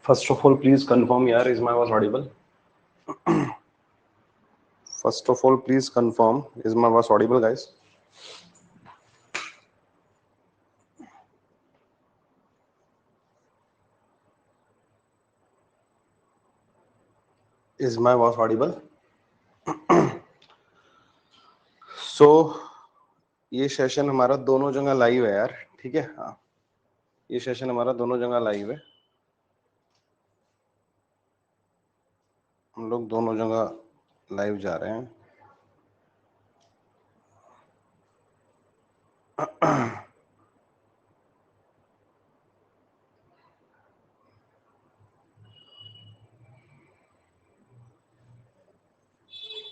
First of all, please confirm, yaar, is my voice audible? First of all, please confirm, is my voice audible, guys? Is my voice audible? So, ये session हमारा दोनों जगह live है यार, ठीक है? हाँ, ये सेशन हमारा दोनों जगह लाइव है। हम लोग दोनों जगह लाइव जा रहे हैं।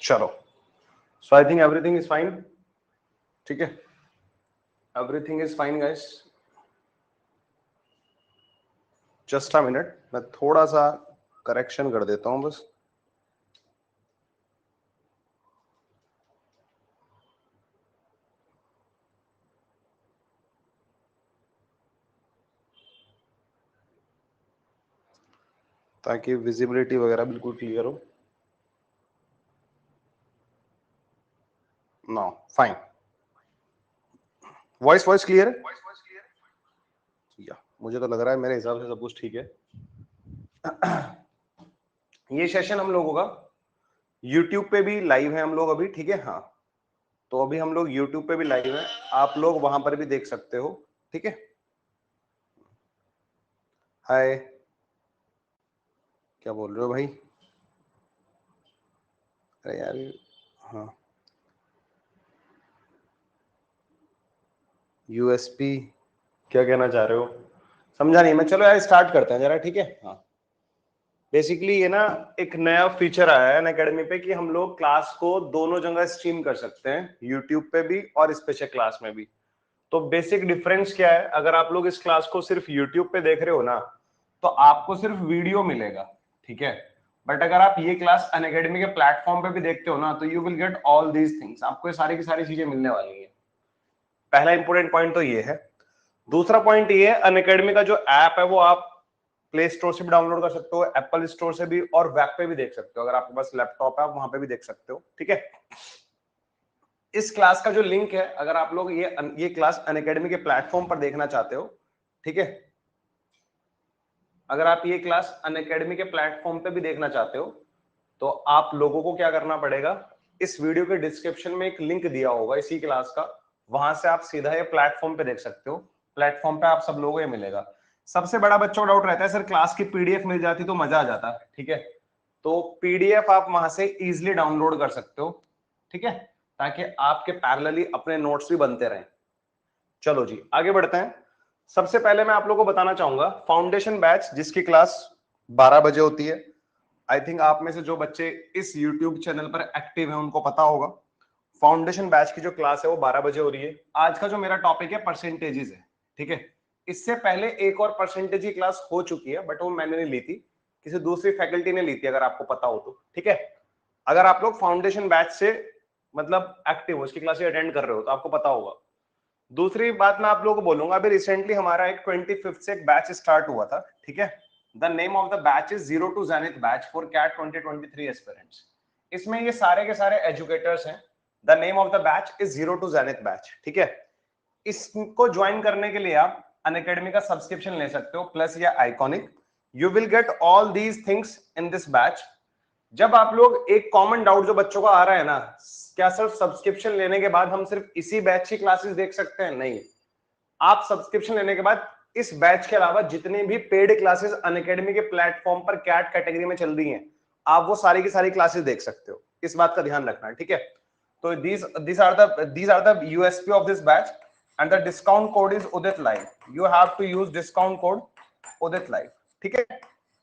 चलो, so I think everything is fine, ठीक है? Everything is fine, guys. Just a minute, मैं थोड़ा सा करेक्शन कर देता हूँ बस। ताकि विजिबिलिटी वगैरह बिल्कुल क्लियर हो। No, fine. वॉइस क्लियर है? या मुझे तो लग रहा है मेरे हिसाब से सब कुछ ठीक है। ये सेशन हम लोगों का YouTube पे भी लाइव है, हम लोग अभी, ठीक है? हाँ, तो अभी हम लोग YouTube पे भी लाइव है, आप लोग वहां पर भी देख सकते हो, ठीक है? हाय, क्या बोल रहे हो भाई? अरे यार, हाँ, यूएसपी क्या कहना चाह रहे हो? समझा नहीं मैं। चलो यार स्टार्ट करते हैं जरा, ठीक है? हाँ, बेसिकली ये ना एक नया फीचर आया है अनअकैडमी पे कि हम लोग क्लास को दोनों जगह स्ट्रीम कर सकते हैं, यूट्यूब पे भी और स्पेशल क्लास में भी। तो बेसिक डिफरेंस क्या है, अगर आप लोग इस क्लास को सिर्फ यूट्यूब पे देख रहे हो ना, तो आपको सिर्फ वीडियो मिलेगा, ठीक है? बट अगर आप ये क्लास अनअकैडमी के प्लेटफॉर्म पे भी देखते हो ना, तो you will get all these things, आपको ये सारी की सारी चीजें मिलने वाली है। पहला इंपॉर्टेंट पॉइंट तो ये है। दूसरा पॉइंट ये है, अनअकैडमी का जो ऐप है वो आप प्ले स्टोर से भी डाउनलोड कर सकते हो, एप्पल स्टोर से भी, और वेब पे भी देख सकते हो। अगर आपके पास लैपटॉप है आप वहां पे भी देख सकते हो, ठीक है? इस क्लास का जो लिंक है, अगर आप लोग ये क्लास अनअकैडमी के प्लेटफॉर्म पर देखना चाहते हो, ठीक है? अगर आप ये क्लास अनअकैडमी के प्लेटफॉर्म पे भी देखना चाहते हो, तो आप लोगों को क्या करना पड़ेगा, इस वीडियो के डिस्क्रिप्शन में एक लिंक दिया होगा इसी क्लास का, वहां से आप सीधा ये प्लेटफॉर्म पे देख सकते हो। प्लेटफॉर्म पे आप सब लोगों को ये मिलेगा। सबसे बड़ा बच्चों का डाउट रहता है, सर क्लास की पीडीएफ मिल जाती तो मजा आ जाता, ठीक है? तो पीडीएफ आप वहां से इजिली डाउनलोड कर सकते हो, ठीक है? ताकि आपके पैरेलली अपने नोट्स भी बनते रहें। चलो जी, आगे बढ़ते हैं। सबसे पहले मैं आप लोगों को बताना चाहूंगा फाउंडेशन बैच, जिसकी क्लास 12 बजे होती है। आई थिंक आप में से जो बच्चे इस YouTube चैनल पर एक्टिव हैं उनको पता होगा, फाउंडेशन बैच की जो क्लास है वो 12 बजे हो रही है। आज का जो मेरा टॉपिक है परसेंटेजेस है, ठीक है? इससे पहले एक और परसेंटेज की क्लास हो चुकी है, बट वो मैंने नहीं ली थी, किसी दूसरी फैकल्टी ने ली थी, अगर आपको पता हो तो, ठीक है? अगर आप लोग फाउंडेशन बैच से मतलब एक्टिव हो, उसकी क्लास अटेंड कर रहे हो, तो आपको पता होगा। दूसरी बात मैं आप लोगों को बोलूंगा, अभी रिसेंटली हमारा एक 25 से एक बैच स्टार्ट हुआ था, ठीक है? The name of the batch is zero to zenith batch for CAT 2023 aspirants. इसमें ये सारे के सारे एजुकेटर्स हैं। The name of the batch is zero to zenith batch, ठीक है? इसको ज्वाइन करने के लिए आप अनअकैडमी का सब्सक्रिप्शन ले सकते हो, प्लस या iconic. You will get all these things in this batch. जब आप लोग, एक कॉमन डाउट जो बच्चों का आ रहा है ना, क्या सिर्फ सब्सक्रिप्शन लेने के बाद हम सिर्फ इसी बैच की क्लासेस देख सकते हैं? नहीं, आप सब्सक्रिप्शन लेने के बाद इस बैच के अलावा जितनी भी पेड क्लासेस अनअकैडमी के प्लेटफॉर्म पर कैट कैटेगरी में चल रही हैं, आप वो सारी की सारी क्लासेस देख सकते हो। इस बात का ध्यान रखना है, ठीक है? तो these are the USP of this batch, and the discount code is Udit Live. You have to use discount code Udit Live, ठीक है?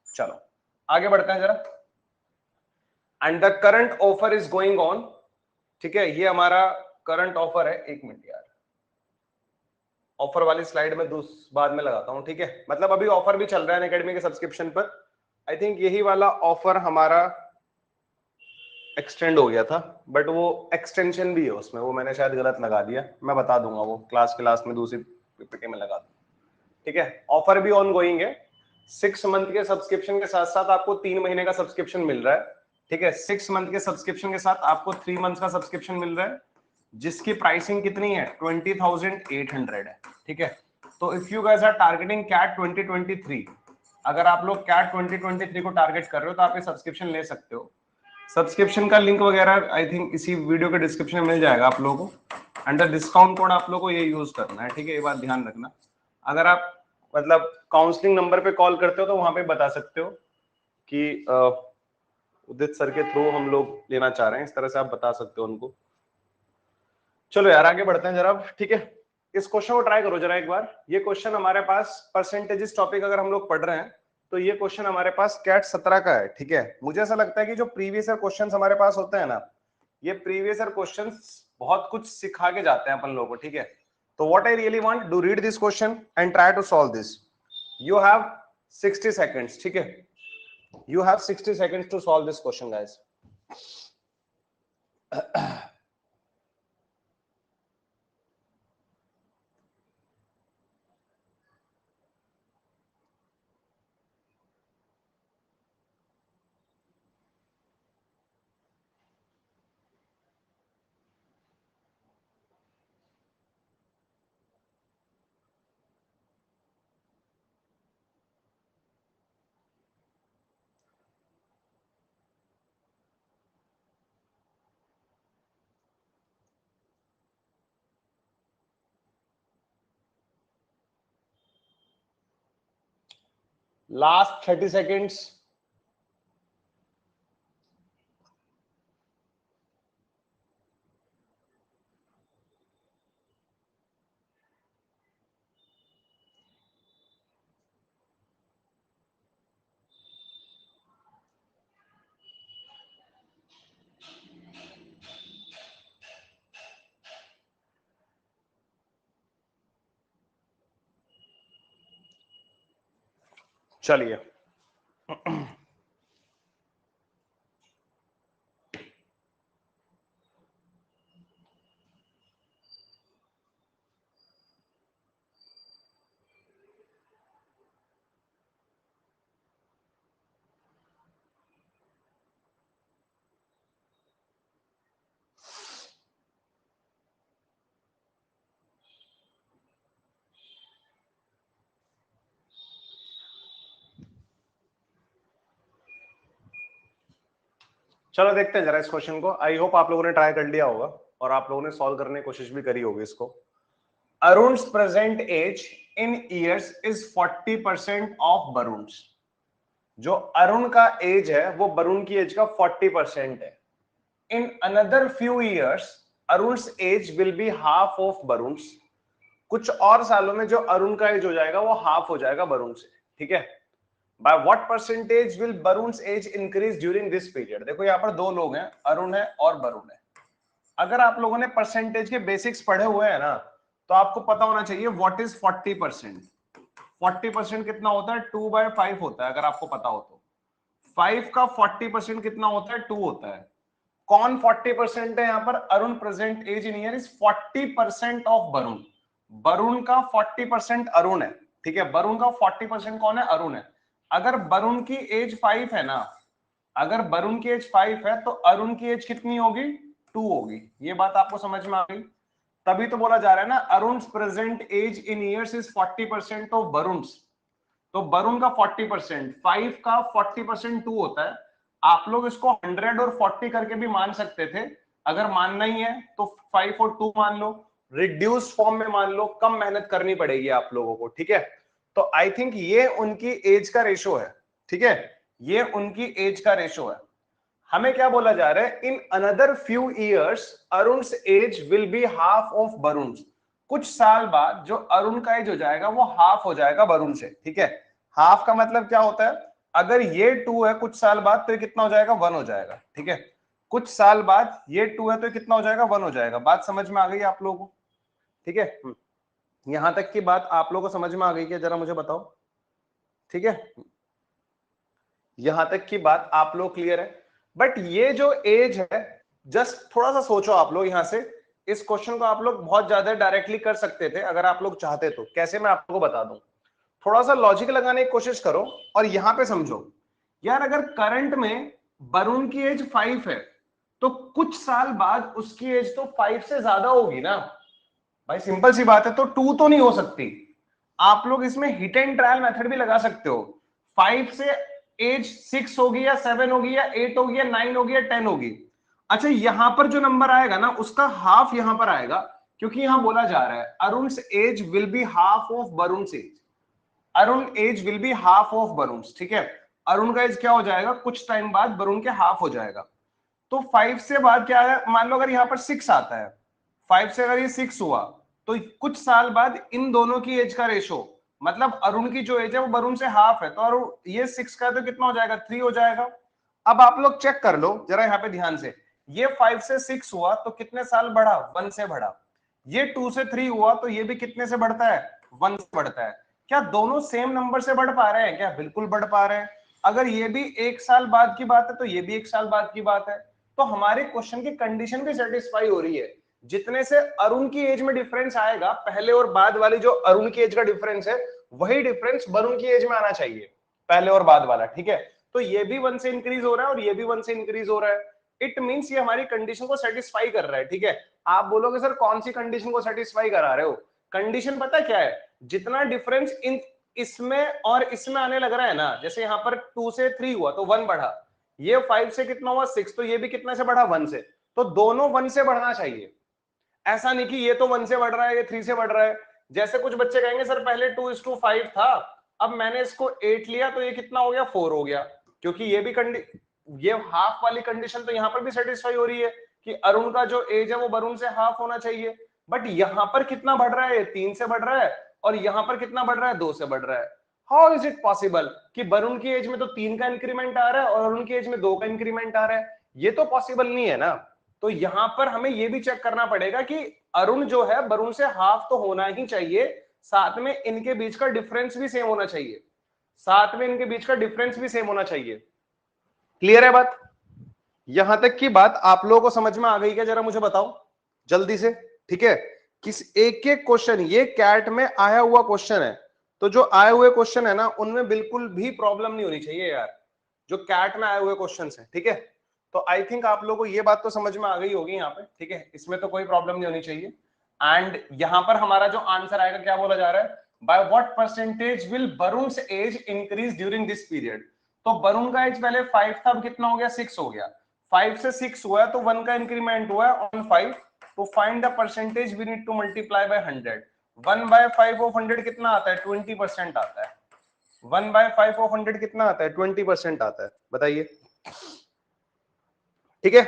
चलो आगे बढ़ते हैं जरा। And the current offer is going on, ठीक है? ये हमारा करंट ऑफर है। एक मिनट यार, ऑफर वाली स्लाइड में बाद में लगाता हूं, ठीक है? मतलब अभी ऑफर भी चल रहा है अनअकैडमी के सब्सक्रिप्शन पर। आई थिंक यही वाला ऑफर हमारा एक्सटेंड हो गया था, बट वो एक्सटेंशन भी है उसमें, वो मैंने शायद गलत लगा दिया। मैं बता दूंगा वो क्लास में दूसरी पीपीटी में लगा दूंगा, ठीक है? ऑफर भी ऑन गोइंग है। 6 मंथ के सब्सक्रिप्शन के साथ साथ आपको 3 महीने का सब्सक्रिप्शन मिल रहा है, ठीक है। 6 मंथ के सब्सक्रिप्शन के साथ आपको 3 मंथ का सब्सक्रिप्शन मिल रहा है, जिसकी प्राइसिंग कितनी है 20,800 है, ठीक है। तो if you guys are targeting CAT 2023, अगर आप लोग कैट 2023 को टारगेट कर रहे हो तो आप ये सब्सक्रिप्शन ले सकते हो। सब्सक्रिप्शन का लिंक वगैरह आई थिंक इसी वीडियो के डिस्क्रिप्शन में मिल जाएगा आप लोगों को। अंडर डिस्काउंट कोड आप लोगों को ये यूज करना है, ठीक है, ये बात ध्यान रखना। अगर आप मतलब काउंसलिंग नंबर पे कॉल करते हो तो वहां पे बता सकते हो कि उदित सर के थ्रू हम लोग लेना चाह रहे हैं, इस तरह से आप बता सकते हो उनको। चलो यार आगे बढ़ते हैं जरा, ठीक है। इस क्वेश्चन को ट्राई करो जरा एक बार। ये क्वेश्चन हमारे पास परसेंटेजेस टॉपिक अगर हम लोग पढ़ रहे हैं तो ये क्वेश्चन हमारे पास कैट 17 का है, ठीक है। मुझे ऐसा लगता है कि जो प्रीवियस ईयर क्वेश्चंस हमारे पास होते हैं ना, ये प्रीवियस ईयर क्वेश्चंस बहुत कुछ सिखा के जाते हैं अपन लोगों को, ठीक है। तो what I really want, do read this question and try to solve this. You have 60 seconds, ठीक है। You have 60 seconds to solve this question guys. Last 30 seconds. चलिए चलो देखते हैं जरा इस क्वेश्चन को। आई होप आप लोगों ने ट्राई कर लिया होगा और आप लोगों ने सॉल्व करने की कोशिश भी करी होगी इसको। Arun's present age in years is 40% of Varun's. जो अरुण का एज है वो वरुण की एज का 40% है। In another few years Arun's age will be half of Varun's. कुछ और सालों में जो अरुण का एज हो जाएगा वो हाफ हो जाएगा वरुण से, ठीक है। By what percentage will Barun's age increase during this period? देखो यहाँ पर दो लोग हैं, अरुण है और वरुण है। अगर आप लोगों ने परसेंटेज के बेसिक्स पढ़े हुए हैं ना तो आपको पता होना चाहिए व्हाट इज 40%। 40% कितना होता है 2/5 होता है, अगर आपको पता हो तो। 5 का 40% कितना होता है 2 होता है। कौन 40% है यहाँ पर? Arun present age in year is 40% of Varun. Varun का 40% अरुण है, ठीक है। वरुण का 40% कौन है? अरुण है। अगर वरुण की एज 5 है ना, अगर वरुण की एज 5 है तो अरुण की एज कितनी होगी? 2 होगी। ये बात आपको समझ में आ गई? तभी तो बोला जा रहा है ना Arun present age in years is 40% of Varun. तो वरुण का 40%, 5 का 40% 2 होता है। आप लोग इसको 100 और 40 करके भी मान सकते थे। अगर मानना ही है तो 5 और 2 मान लो, रिड्यूस फॉर्म में मान लो, कम मेहनत करनी पड़ेगी आप लोगों को, ठीक है। तो आई थिंक ये उनकी एज का रेशो है, ठीक है। ये उनकी एज का रेशो है। हमें क्या बोला जा रहा है? In another few years Arun's age will be half of Varun. कुछ साल बाद जो अरुण का एज हो जाएगा वो हाफ हो जाएगा वरुण से, ठीक है। हाफ का मतलब क्या होता है? अगर ये 2 है कुछ साल बाद तो ये कितना हो जाएगा? 1 हो जाएगा, ठीक है। कुछ साल बाद ये 2 है तो ये कितना हो जाएगा? 1 हो जाएगा। बात समझ में आ गई आप लोगों को? ठीक है, यहां तक की बात आप लोगों को समझ में आ गई क्या? जरा मुझे बताओ, ठीक है। यहां तक की बात आप लोग क्लियर है? बट ये जो एज है, जस्ट थोड़ा सा सोचो आप लोग यहां से। इस क्वेश्चन को आप लोग बहुत ज्यादा डायरेक्टली कर सकते थे अगर आप लोग चाहते तो। कैसे? मैं आपको बता दूं। थोड़ा सा लॉजिक लगाने की कोशिश करो और यहां पे समझो यार, अगर करंट में वरुण की एज 5 है तो कुछ साल बाद उसकी एज तो 5 से ज्यादा होगी ना भाई, सिंपल सी बात है। तो 2 तो नहीं हो सकती। आप लोग इसमें हिट एंड ट्रायल मेथड भी लगा सकते हो। 5 से एज 6 होगी या 7 होगी या 8 होगी या 9 होगी या 10 होगी। अच्छा, यहां पर जो नंबर आएगा ना उसका हाफ यहां पर आएगा, क्योंकि यहां बोला जा रहा है Arun age will be half of Varun age. Arun age will be half of Varun, ठीक है। अरुण का एज क्या हो जाएगा, कुछ टाइम बाद वरुण के हाफ हो जाएगा। तो 5 से बाद क्या है, मान लो अगर यहां पर 6 आता है, 5 से अगर ये 6 हुआ तो कुछ साल बाद इन दोनों की एज का रेशो, मतलब अरुण की जो एज है वो वरुण से हाफ है, तो अरुण ये 6 का तो कितना हो जाएगा, 3 हो जाएगा। अब आप लोग चेक कर लो जरा यहाँ पे ध्यान से, ये 5 से 6 हुआ तो कितने साल बढ़ा, 1 से बढ़ा। ये 2 से 3 हुआ तो ये भी कितने से बढ़ता है, 1 से बढ़ता है। क्या दोनों सेम नंबर से बढ़ पा रहे हैं क्या, बिल्कुल बढ़ पा रहे हैं। अगर ये भी 1 साल बाद की बात है तो ये भी 1 साल बाद की बात है। तो हमारे क्वेश्चन की कंडीशन भी सेटिस्फाई हो रही है। जितने से अरुण की एज में डिफरेंस आएगा, पहले और बाद वाली जो अरुण की एज का डिफरेंस है, वही डिफरेंस वरुण की एज में आना चाहिए, पहले और बाद वाला, ठीक है। तो ये भी 1 से इंक्रीज हो रहा है और ये भी 1 से इंक्रीज हो रहा है। इट मींस ये हमारी कंडीशन को सेटिस्फाई कर रहा है, ठीक है। आप बोलोगे सर कौन सी कंडीशन को सेटिस्फाई करा रहे हो, कंडीशन पता क्या है, जितना डिफरेंस इन इसमें और इसमें आने लग रहा है ना, जैसे यहाँ पर 2 से 3 हुआ तो 1 बढ़ा, ये 5 से कितना हुआ 6, तो ये भी कितने से बढ़ा, 1 से। तो दोनों 1 से बढ़ना चाहिए। ऐसा नहीं कि ये तो 1 से बढ़ रहा है ये 3 से बढ़ रहा है। जैसे कुछ बच्चे कहेंगे सर पहले 2:5 था, अब मैंने इसको 8 लिया तो ये कितना हो गया, 4 हो गया। क्योंकि ये भी ये हाफ वाली कंडीशन तो यहाँ पर भी सेटिस्फाई हो रही है कि अरुण का जो एज है वो वरुण से हाफ होना चाहिए। बट यहाँ पर कितना बढ़ रहा है, 3 से बढ़ रहा है, और यहाँ पर कितना बढ़ रहा है, 2 से बढ़ रहा है। हाउ इज इट पॉसिबल कि वरुण की एज में तो 3 का इंक्रीमेंट आ रहा है और अरुण की एज में 2 का इंक्रीमेंट आ रहा है, ये तो पॉसिबल नहीं है ना। तो यहां पर हमें यह भी चेक करना पड़ेगा कि अरुण जो है वरुण से हाफ तो होना ही चाहिए, साथ में इनके बीच का डिफरेंस भी सेम होना चाहिए, साथ में इनके बीच का डिफरेंस भी सेम होना चाहिए। क्लियर है बात, यहां तक की बात आप लोगों को समझ में आ गई क्या, जरा मुझे बताओ जल्दी से, ठीक है। किस एक एक क्वेश्चन, ये कैट में आया हुआ क्वेश्चन है, तो जो आए हुए क्वेश्चन है ना उनमें बिल्कुल भी प्रॉब्लम नहीं होनी चाहिए यार, जो कैट में आए हुए क्वेश्चन है, ठीक है। तो आई थिंक आप लोगों को ये बात तो समझ में आ गई होगी यहाँ पे, ठीक है, इसमें तो कोई प्रॉब्लम नहीं होनी चाहिए। एंड यहां पर हमारा जो आंसर आएगा, क्या बोला जा रहा है, by what percentage will Varun's age increase during this period. तो वरुण का एज पहले 5 था, अब कितना हो गया, 6 हो गया। 5 से 6 हुआ है तो 1 का इंक्रीमेंट हुआ है ऑन 5। तो find the percentage we need to multiply by 100। 1/5 of 100 कितना आता है, 20% आता है। 1/5 ऑफ 100 कितना आता है, 20% आता है, बताइए, ठीक है।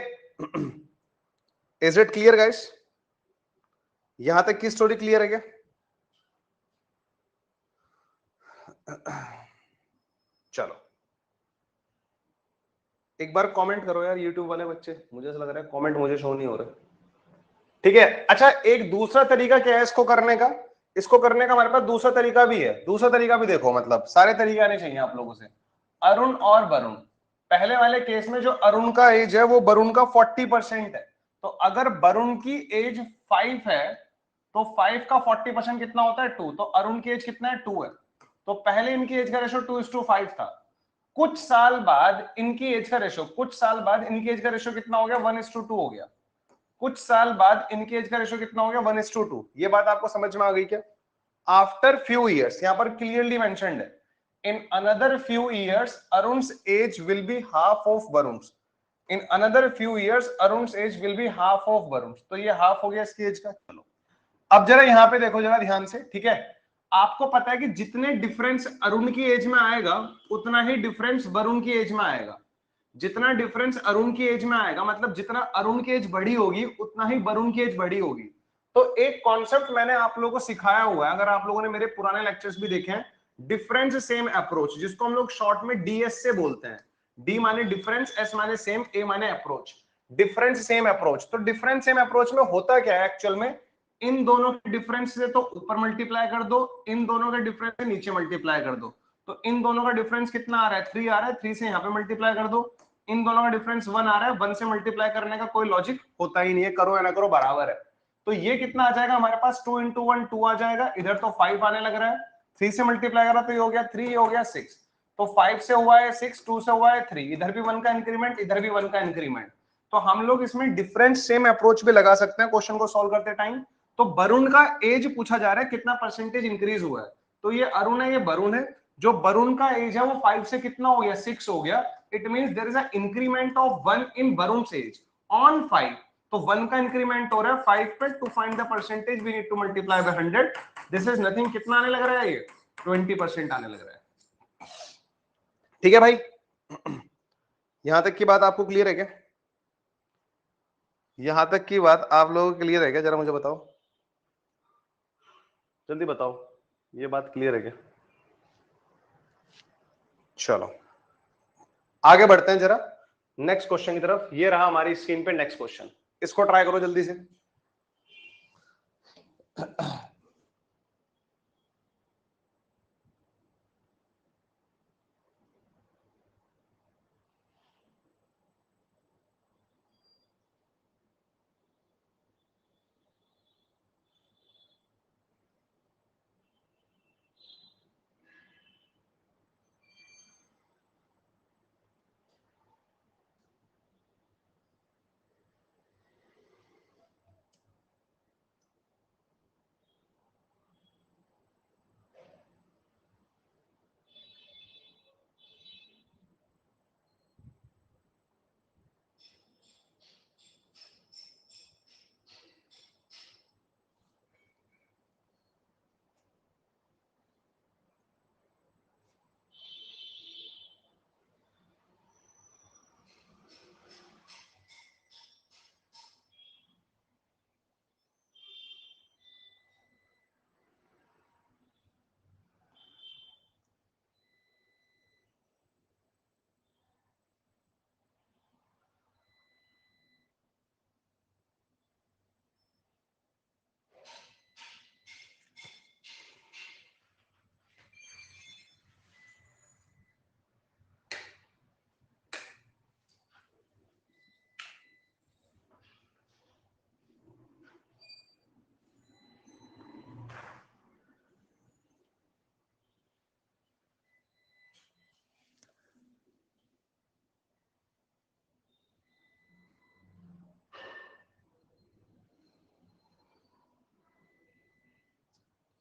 इज इट क्लियर गाइस, यहां तक की स्टोरी क्लियर है क्या। चलो एक बार कमेंट करो यार यूट्यूब वाले बच्चे, मुझे ऐसा लग रहा है कमेंट मुझे शो नहीं हो रहे, ठीक है। अच्छा, एक दूसरा तरीका क्या है इसको करने का, इसको करने का हमारे पास दूसरा तरीका भी है। दूसरा तरीका भी देखो, मतलब सारे तरीके आने चाहिए आप लोगों से। अरुण और वरुण, पहले वाले केस में जो अरुण का एज है वो वरुण का 40% है। तो अगर वरुण की एज 5 है तो 5 का 40% कितना होता है, 2। तो अरुण की एज कितना है, 2 है। तो पहले इनकी एज का रेशो 2:5 था। कुछ साल बाद इनकी एज का रेशो, कुछ साल बाद इनकी एज का रेशो कितना हो गया, 1:2 हो गया। कुछ साल बाद इनकी एज का रेशो कितना हो गया, 1:2। ये बात आपको समझ में आ गई क्या। आफ्टर फ्यू ईयर्स, यहां पर क्लियरली मेंशन्ड है, in another few years Arun's age will be half of Varun's. In another few years Arun's age will be half of Varun's. तो ये हाफ हो गया इसकी एज का। चलो अब जरा यहां पे देखो जरा ध्यान से, ठीक है। आपको पता है कि जितने डिफरेंस अरुण की एज में आएगा उतना ही डिफरेंस वरुण की एज में आएगा। जितना डिफरेंस अरुण की एज में आएगा, मतलब जितना अरुण की एज बड़ी होगी उतना ही वरुण की एज बड़ी होगी। तो एक कॉन्सेप्ट मैंने आप लोगों को सिखाया हुआ है, अगर आप लोगों ने मेरे पुराने लेक्चर्स भी देखे हैं, डिफरेंस सेम अप्रोच, जिसको हम लोग शॉर्ट में डीएस से बोलते हैं। डी माने डिफरेंस, एस माने सेम, ए माने अप्रोच। डिफरेंस सेम अप्रोच, तो डिफरेंस सेम अप्रोच में होता क्या है एक्चुअल में, इन दोनों के डिफरेंस से तो ऊपर मल्टीप्लाई कर दो, इन दोनों के डिफरेंस से नीचे मल्टीप्लाई कर दो। तो इन दोनों का डिफरेंस कितना आ रहा है, 3 आ रहा है, 3 से यहाँ पे मल्टीप्लाई कर दो। इन दोनों का डिफरेंस 1 आ रहा है, 1 से मल्टीप्लाई करने का कोई लॉजिक होता ही नहीं है, करो या ना करो बराबर है। तो ये कितना आ जाएगा हमारे पास, 2 × 1 2 आ जाएगा, इधर तो 5 आने लग रहा है। 3 से मल्टीप्लाई करा तो ये हो गया 3, ये हो गया 6। तो 5 से हुआ है 6, 2 से हुआ है 3, इधर भी 1 का इंक्रीमेंट, इधर भी 1 का इंक्रीमेंट। तो हम लोग इसमें डिफरेंट सेम अप्रोच भी लगा सकते हैं क्वेश्चन को सॉल्व करते टाइम। तो वरुण का एज पूछा जा रहा है, कितना परसेंटेज इंक्रीज हुआ है। तो ये अरुण है, ये वरुण है। जो वरुण का एज है वो 5 से कितना हो गया, 6 हो गया। It means there is a increment of 1 in Varun's age on 5। तो 1 का इंक्रीमेंट हो रहा है 5 पे। To find the percentage we need to multiply by 100। This is nothing, कितना आने लग रहा है, ये 20% आने लग रहा है। ठीक है भाई, यहां तक की बात आपको क्लियर है क्या? यहां तक की बात आप लोगों को क्लियर है क्या? जरा मुझे बताओ, जल्दी बताओ, ये बात क्लियर है क्या? चलो आगे बढ़ते हैं जरा नेक्स्ट क्वेश्चन की तरफ। ये रहा हमारी स्क्रीन पे नेक्स्ट क्वेश्चन, इसको ट्राई करो जल्दी से।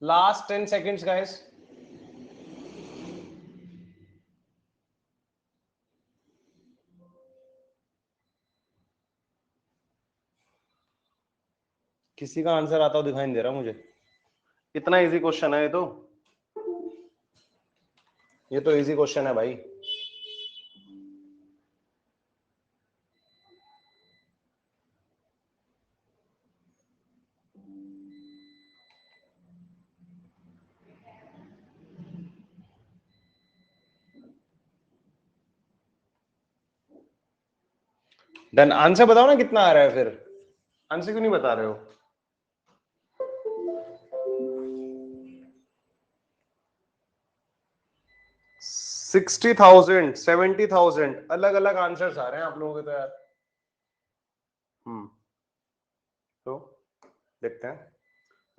Last 10 seconds guys. किसी का आंसर आता हो दिखाई नहीं दे रहा मुझे। इतना इजी क्वेश्चन है ये तो इजी क्वेश्चन है भाई। देन आंसर बताओ ना कितना आ रहा है, फिर आंसर क्यों नहीं बता रहे हो? 60,000, 70,000 अलग अलग आंसर्स आ रहे हैं आप लोगों के तो यार। तो देखते हैं।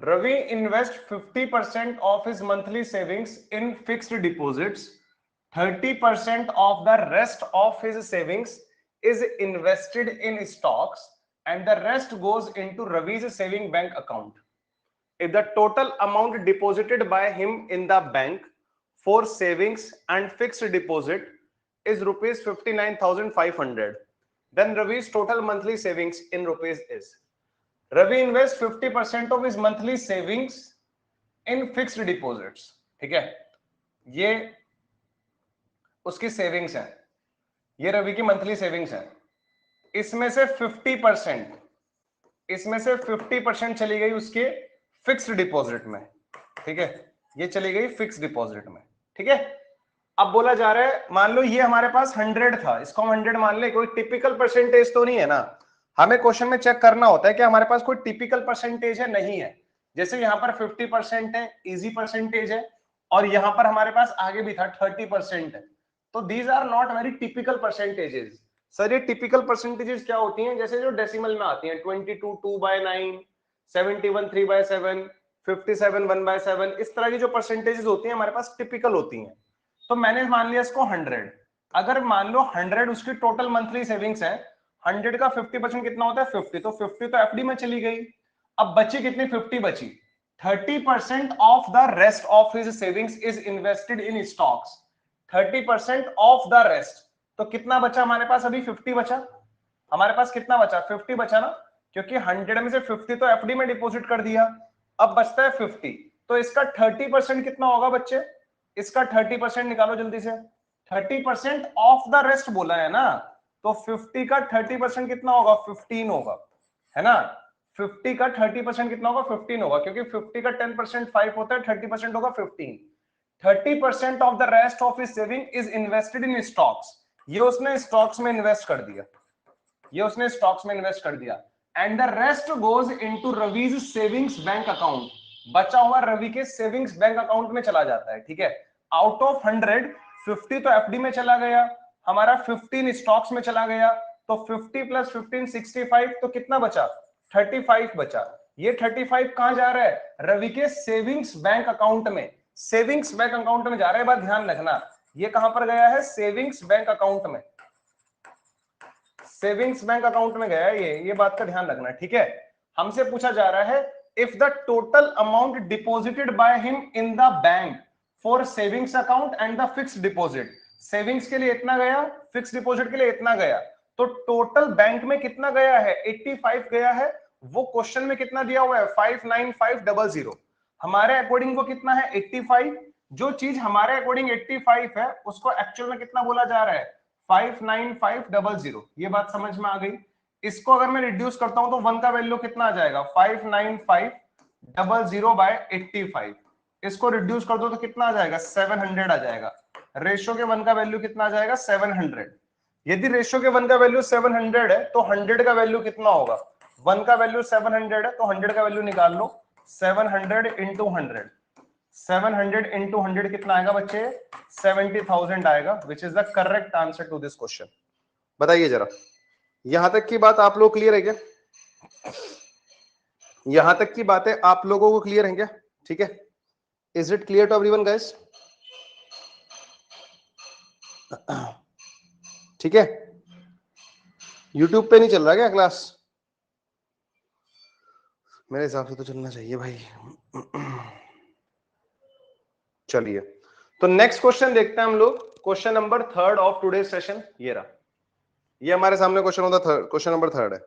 Ravi invests 50% of his monthly savings in fixed deposits. 30% of the rest of his savings is invested in stocks, and the rest goes into Ravi's saving bank account. If the total amount deposited by him in the bank for savings and fixed deposit is rupees 59,500, then Ravi's total monthly savings in rupees is. Ravi invests 50% of his monthly savings in fixed deposits. ठीक है, ये उसकी savings है, ये रवि की monthly savings है। इसमें से 50% चली गई उसके फिक्स्ड डिपॉजिट में। ठीक है, ये चली गई फिक्स्ड डिपॉजिट में। ठीक है, अब बोला जा रहा है मान लो ये हमारे पास 100 था, इसको हम 100 मान ले। कोई टिपिकल परसेंटेज तो नहीं है ना, हमें क्वेश्चन में चेक करना होता है कि हमारे पास कोई टिपिकल परसेंटेज है, नहीं है। जैसे यहाँ पर 50% है, इजी परसेंटेज है, और यहाँ पर हमारे पास आगे भी था 30% है। तो these are not very typical percentages. Sir ये टिपिकल परसेंटेजेस क्या होती हैं? जैसे जो डेसिमल में आती हैं, 22 2/9, 71 3/7, 57 1/7, इस तरह की जो परसेंटेजेस होती हैं हमारे पास टिपिकल होती हैं। तो मैंने मान लिया इसको 100। अगर मान लो 100 उसकी टोटल मंथली सेविंग्स है, 100 का 50% कितना होता है 50, तो 50 तो एफडी में चली गई। अब बची कितनी, 50 बची। 30% of the rest of his savings is invested in stocks. 30% of the rest, तो कितना बचा हमारे पास, अभी 50 बचा हमारे पास, कितना बचा 50 बचा ना, क्योंकि 100 में से 50 तो एफडी में डिपॉजिट कर दिया, अब बचता है 50। तो इसका 30% कितना होगा बच्चे, इसका 30% निकालो जल्दी से। 30% ऑफ द रेस्ट बोला है ना, तो 50 का 30% कितना होगा, 15 होगा, है ना। 50 का 30% कितना होगा, 15 होगा, क्योंकि 50 का 10% 5 होता है, 30% होगा 15। 30% of the rest of his saving is invested in stocks, ये उसने स्टॉक्स में इन्वेस्ट कर दिया, ये उसने स्टॉक्स में इन्वेस्ट कर दिया। And the rest goes into Ravi's savings bank account, बचा हुआ रवि के सेविंग्स बैंक अकाउंट में चला जाता है, ठीक है। आउट ऑफ 100, 50 तो एफडी में चला गया, हमारा 15 स्टॉक्स में चला गया, तो 50 प्लस 15 65, तो कितना बचा, 35 बचा। ये 35 कहां जा रहा है, रवि के सेविंग्स बैंक अकाउंट में, सेविंग्स बैंक अकाउंट में जा रहा है। बात ध्यान रखना, ये कहां पर गया है, सेविंग्स बैंक अकाउंट में, सेविंग्स बैंक अकाउंट में गया है ये बात का ध्यान रखना, ठीक है। हमसे पूछा जा रहा है if the total amount deposited by him in the bank for savings account and the fixed deposit, savings के लिए इतना गया, फिक्स्ड डिपॉजिट के लिए इतना गया, तो टोटल बैंक में कितना गया है, 85 गया है। वो क्वेश्चन में कितना दिया हुआ है, 59500, हमारे अकॉर्डिंग वो कितना है, 85। जो चीज हमारे अकॉर्डिंग 85 है उसको एक्चुअल में कितना बोला जा रहा है, 59500। ये बात समझ में आ गई। इसको अगर मैं रिड्यूस करता हूं तो 1 का वैल्यू कितना आ जाएगा, 59500 बाय 85। इसको रिड्यूस कर दो तो कितना आ जाएगा, 700 आ जाएगा। रेशो के 1 का वैल्यू कितना आ जाएगा, 700। यदि रेशो के 1 का वैल्यू 700 है तो 100 का वैल्यू कितना होगा, 1 का वैल्यू 700 है तो 100 का वैल्यू निकाल लो, 700 इंटू 100, 700 इंटू 100 कितना आएगा बच्चे, 70,000 आएगा, which is the correct answer to this question. बताइए जरा, यहां तक की बात आप लोग क्लियर है क्या, यहां तक की बातें आप लोगों को क्लियर है क्या, ठीक है। Is it clear to everyone guys, ठीक है। यूट्यूब पे नहीं चल रहा क्या क्लास, मेरे हिसाब से तो चलना चाहिए भाई। चलिए, तो नेक्स्ट क्वेश्चन देखते हैं हम लोग, question number 3 of today session, ये रहा, ये हमारे सामने क्वेश्चन होता, क्वेश्चन नंबर 3 है।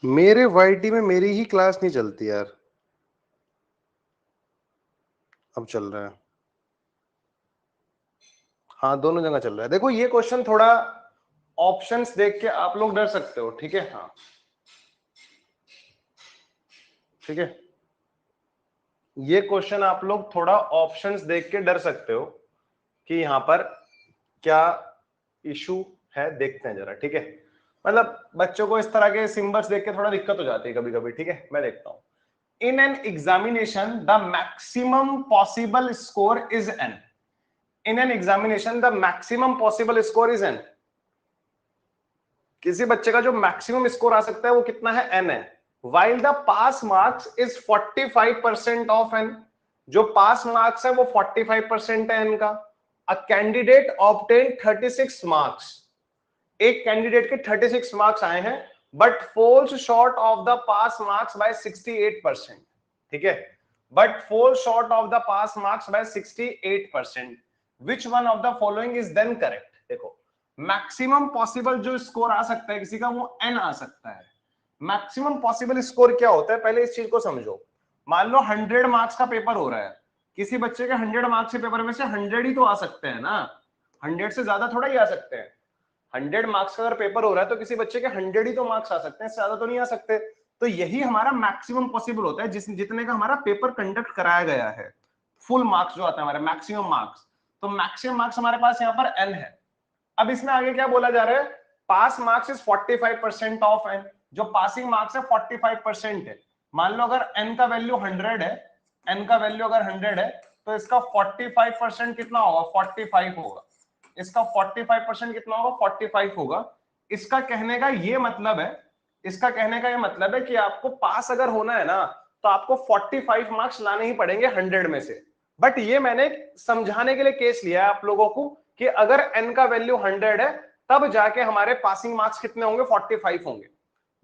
मेरे वाईटी में मेरी ही क्लास नहीं चलती यार, अब चल रहा है, हाँ दोनों जगह चल रहा है। देखो ये क्वेश्चन थोड़ा ऑप्शंस देख के आप लोग डर सकते हो, ठीक है, हाँ ठीक है। ये क्वेश्चन आप लोग थोड़ा ऑप्शंस देख के डर सकते हो कि यहां पर क्या इशू है, देखते हैं जरा, ठीक है। मतलब बच्चों को इस तरह के सिंबल्स देख के थोड़ा दिक्कत हो जाती है कभी कभी, ठीक है। मैं देखता हूं, in an examination the maximum possible score is an. In an examination the maximum possible score is an. किसी बच्चे का जो मैक्सिमम स्कोर आ सकता है वो कितना है, एन है। While the pass marks is 45% of N. जो पास मार्क्स है वो 45% है एन का। A candidate obtain 36 marks. एक कैंडिडेट के 36 मार्क्स आए हैं but falls short of the pass marks by 68%, ठीक है। But fall short of the pass marks by 68%, which one of the following is then correct. देखो, maximum possible जो score आ सकता है किसी का वो एन आ सकता है। मैक्सिमम पॉसिबल स्कोर क्या होता है, पहले इस चीज को समझो। मान लो 100 मार्क्स का पेपर हो रहा है, किसी बच्चे के 100 मार्क्स के पेपर में से 100 ही तो आ सकते हैं ना, 100 से ज्यादा थोड़ा ही आ सकते हैं। 100 मार्क्स का अगर पेपर हो रहा है तो किसी बच्चे के 100 ही तो मार्क्स आ सकते हैं, ज्यादा तो नहीं आ सकते। तो यही हमारा मैक्सिमम पॉसिबल होता है जितने का हमारा पेपर कंडक्ट कराया गया है। फुल मार्क्स जो आता है हमारे मैक्सिमम मार्क्स, तो मैक्सिमम मार्क्स हमारे पास यहाँ पर एन है। अब इसमें आगे क्या बोला जा रहा है, पास मार्क्स इज 45% ऑफ एन। जो पासिंग मार्क्स है 45% है। मान लो अगर एन का वैल्यू 100 है, एन का वैल्यू अगर 100 है तो इसका 45% कितना होगा, 45 होगा। इसका 45% कितना होगा, 45 होगा। इसका कहने का ये मतलब है, इसका कहने का ये मतलब है कि आपको पास अगर होना है ना तो आपको 45 मार्क्स लाने ही पड़ेंगे 100 में से। बट ये मैंने समझाने के लिए केस लिया है आप लोगों को कि अगर n का वैल्यू 100 है तब जाके हमारे पासिंग मार्क्स कितने होंगे, 45 होंगे।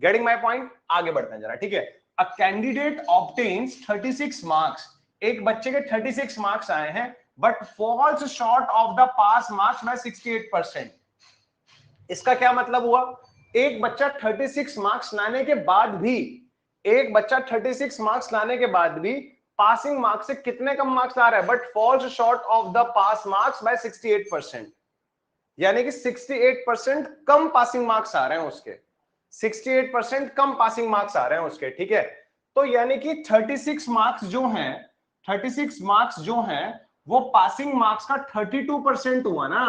गेटिंग माय पॉइंट, आगे बढ़ते हैं जरा, ठीक है। A candidate obtains 36 marks. एक बच्चे के 36 मार्क्स आए हैं but falls short of the pass marks by 68%। इसका क्या मतलब हुआ, एक बच्चा 36 मार्क्स लाने के बाद भी, एक बच्चा 36 मार्क्स लाने के बाद भी पासिंग मार्क्स से कितने कम मार्क्स ला रहा है, but falls short of the pass marks by 68%। यानी कि 68% कम पासिंग मार्क्स आ रहे हैं उसके, 68% कम पासिंग मार्क्स आ रहे हैं उसके, ठीक है। तो यानी कि 36 मार्क्स जो हैं, 36 मार्क्स जो हैं वो पासिंग मार्क्स का 32% हुआ ना।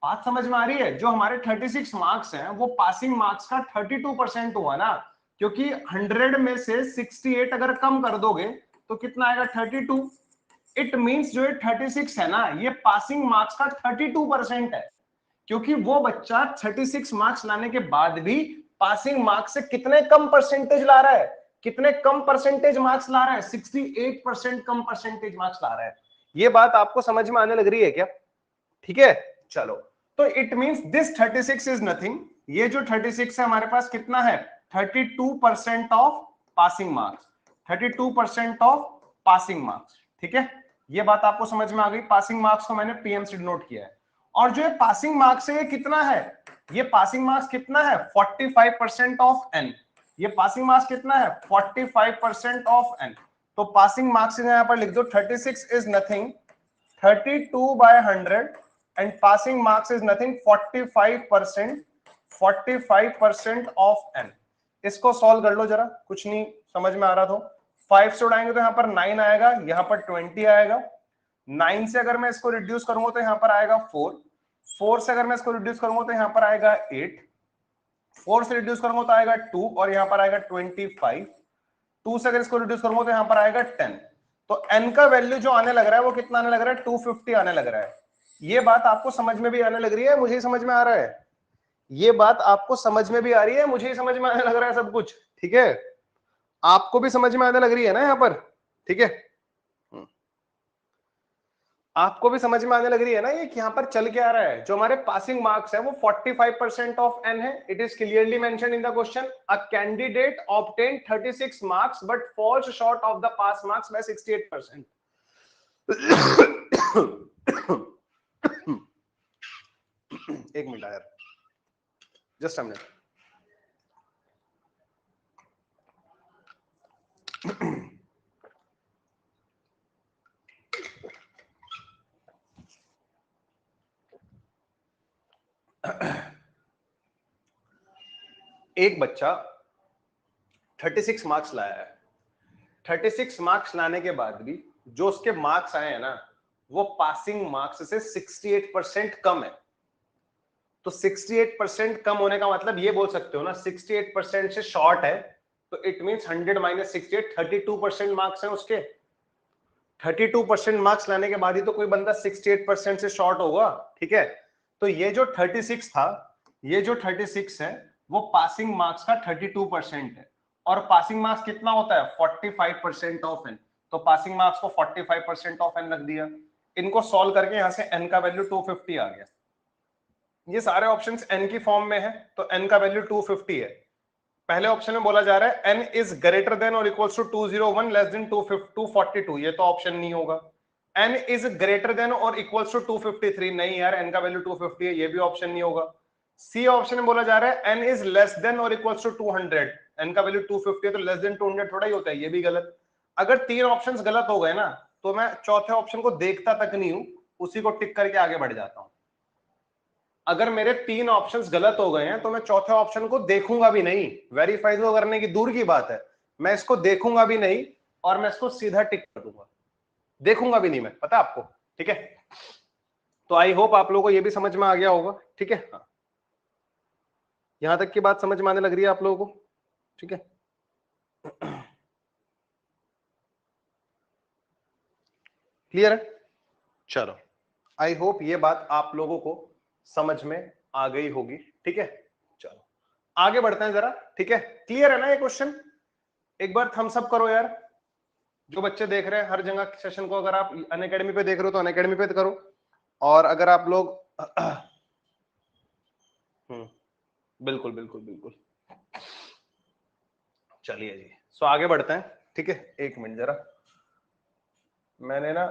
बात समझ में आ रही है, जो हमारे 36 मार्क्स हैं वो पासिंग मार्क्स का 32% हुआ ना, क्योंकि 100 में से 68 अगर कम कर दोगे तो कितना आएगा, 32। इट मींस जो ये 36 है ना ये पासिंग मार्क्स का 32% है, क्योंकि वो बच्चा 36 मार्क्स लाने के बाद भी पासिंग मार्क्स से कितने कम परसेंटेज ला रहा है, कितने कम परसेंटेज मार्क्स ला रहा है, 68% कम परसेंटेज मार्क्स ला रहा है। ये बात आपको समझ में आने लग रही है क्या, ठीक है। चलो, तो it means this 36 is nothing. ये जो 36 है हमारे पास कितना है, 32% of passing marks, 32% of passing marks, ठीक है। ये बात आपको समझ में आ गई, पासिंग मार्क्स को मैंने पीएम से नोट किया है। और जो ये पासिंग मार्क्स है ये कितना है, ये पासिंग मार्क्स कितना है, 45% ऑफ एन। ये पासिंग मार्क्स कितना है, 45% ऑफ एन। तो पासिंग मार्क्स यहां पर लिख दो, 36 is nothing 32/100 and passing marks is nothing 45%, 45% of n। इसको सॉल्व कर लो जरा, कुछ नहीं समझ में आ रहा तो 5 से उड़ाएंगे तो यहां पर 9 आएगा, यहां पर 20 आएगा। 9 से अगर मैं इसको रिड्यूस करूंगा तो यहां पर आएगा 4, 4 से अगर मैं इसको रिड्यूस करूंगा तो यहां पर आएगा 8, 4 से रिड्यूस करूंगा तो आएगा 2 और यहां पर आएगा 25, 2 से अगर इसको रिड्यूस करूंगा तो यहां पर आएगा 10। तो n का वैल्यू जो आने लग रहा है वो कितना आने लग रहा है, 250 आने लग रहा है। ये बात आपको समझ में भी आने लग रही है, मुझे ही समझ में आ रहा है, ये बात आपको समझ में भी आ रही है, मुझे ही समझ में आने लग रहा है सब कुछ, ठीक है। आपको भी समझ में आने लग रही है ना यहाँ पर, ठीक है। आपको भी समझ में आने लग रही है ना ये कि यहाँ पर चल क्या रहा है। जो हमारे पासिंग मार्क्स है वो 45% ऑफ एन है। It is clearly mention in the question, a candidate obtain 36 marks but falls short of the pass marks by 68%। एक मिनट यार, जस्ट अ मिनट। एक बच्चा 36 मार्क्स लाया है, 36 मार्क्स लाने के बाद भी जो उसके मार्क्स आए हैं ना, वो पासिंग मार्क्स से 68% कम है। तो 68% कम होने का मतलब ये बोल सकते हो ना, 68% से शॉर्ट है, तो इट मींस 100 माइनस 68, 32% मार्क्स हैं उसके। 32% मार्क्स लाने के बाद ही तो कोई बंदा 68% से शॉर्ट होगा, ठीक है। तो ये जो 36 था, ये जो 36 है, वो पासिंग मार्क्स का 32% है। और पासिंग मार्क्स कितना होता है? 45% ऑफ एन। तो पासिंग मार्क्स को 45% ऑफ एन रख दिया। इनको सॉल्व करके यहां से एन का वैल्यू 250 आ गया। ये सारे ऑप्शंस एन की फॉर्म में है, तो एन का वैल्यू 250 है। पहले ऑप्शन में बोला जा रहा है n इज ग्रेटर देन और इक्वल्स टू 201 लेस देन 242, ये तो ऑप्शन नहीं होगा। n इज ग्रेटर देन और इक्वल्स टू 253, नहीं यार, n का वैल्यू 250 है, ये भी ऑप्शन नहीं होगा। सी ऑप्शन में बोला जा रहा है n इज लेस देन और इक्वल्स टू 200, n का वैल्यू 250 है, तो लेस देन 200 थोड़ा ही होता है, ये भी गलत। अगर तीन ऑप्शंस गलत हो गए ना, तो मैं चौथे ऑप्शन को देखता तक नहीं हूं, उसी को टिक करके आगे बढ़ जाता हूं। अगर मेरे तीन ऑप्शंस गलत हो गए हैं तो मैं चौथे ऑप्शन को देखूंगा भी नहीं, वेरीफाई तो करने की दूर की बात है, मैं इसको देखूंगा भी नहीं और मैं इसको सीधा टिक कर दूंगा, देखूंगा भी नहीं मैं, पता आपको, ठीक है। तो आई होप आप लोगों को ये भी समझ में आ गया होगा, ठीक है। हाँ, यहां तक की बात समझ में आने लग रही है आप लोगों को, ठीक है। क्लियर है? चलो, आई होप ये बात आप लोगों को समझ में आ गई होगी, ठीक है। चलो आगे बढ़ते हैं जरा, ठीक है। क्लियर है ना ये क्वेश्चन? एक बार थम्स अप करो यार, जो बच्चे देख रहे हैं हर जगह सेशन को। अगर आप अनअकैडमी पे देख रहे हो तो अनअकैडमी पे करो, और अगर आप लोग बिल्कुल बिल्कुल बिल्कुल। चलिए जी, सो आगे बढ़ते हैं, ठीक है। एक मिनट जरा, मैंने ना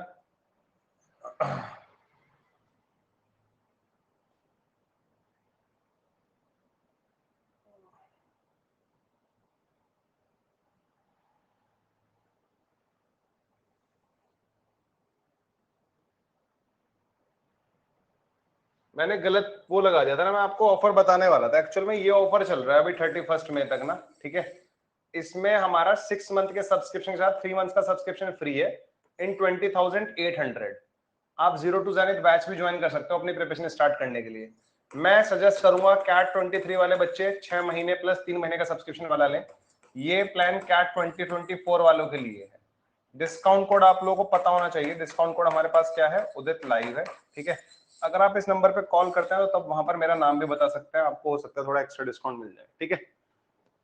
मैंने गलत वो लगा दिया था ना, मैं आपको ऑफर बताने वाला था। एक्चुअल में ये ऑफर चल रहा है अभी 31 मई तक ना, ठीक है। इसमें हमारा 6 मंथ के सब्सक्रिप्शन के साथ 3 मंथ का सब्सक्रिप्शन फ्री है इन 20,800। आप जीरो टू ज़ेनिथ बैच भी ज्वाइन कर सकते हो अपनी प्रिपरेशन स्टार्ट करने के लिए। मैं सजेस्ट करूंगा कैट 23 वाले बच्चे 6 महीने प्लस 3 महीने का सब्सक्रिप्शन वाला लें। ये प्लान कैट 2024 वालों के लिए है। डिस्काउंट कोड आप लोगों को पता होना चाहिए, डिस्काउंट कोड हमारे पास क्या है? उदित लाइव है, ठीक है। अगर आप इस नंबर पे कॉल करते हैं तो तब वहां पर मेरा नाम भी बता सकते हैं, आपको हो सकता है थोड़ा एक्स्ट्रा डिस्काउंट मिल जाए, ठीक है।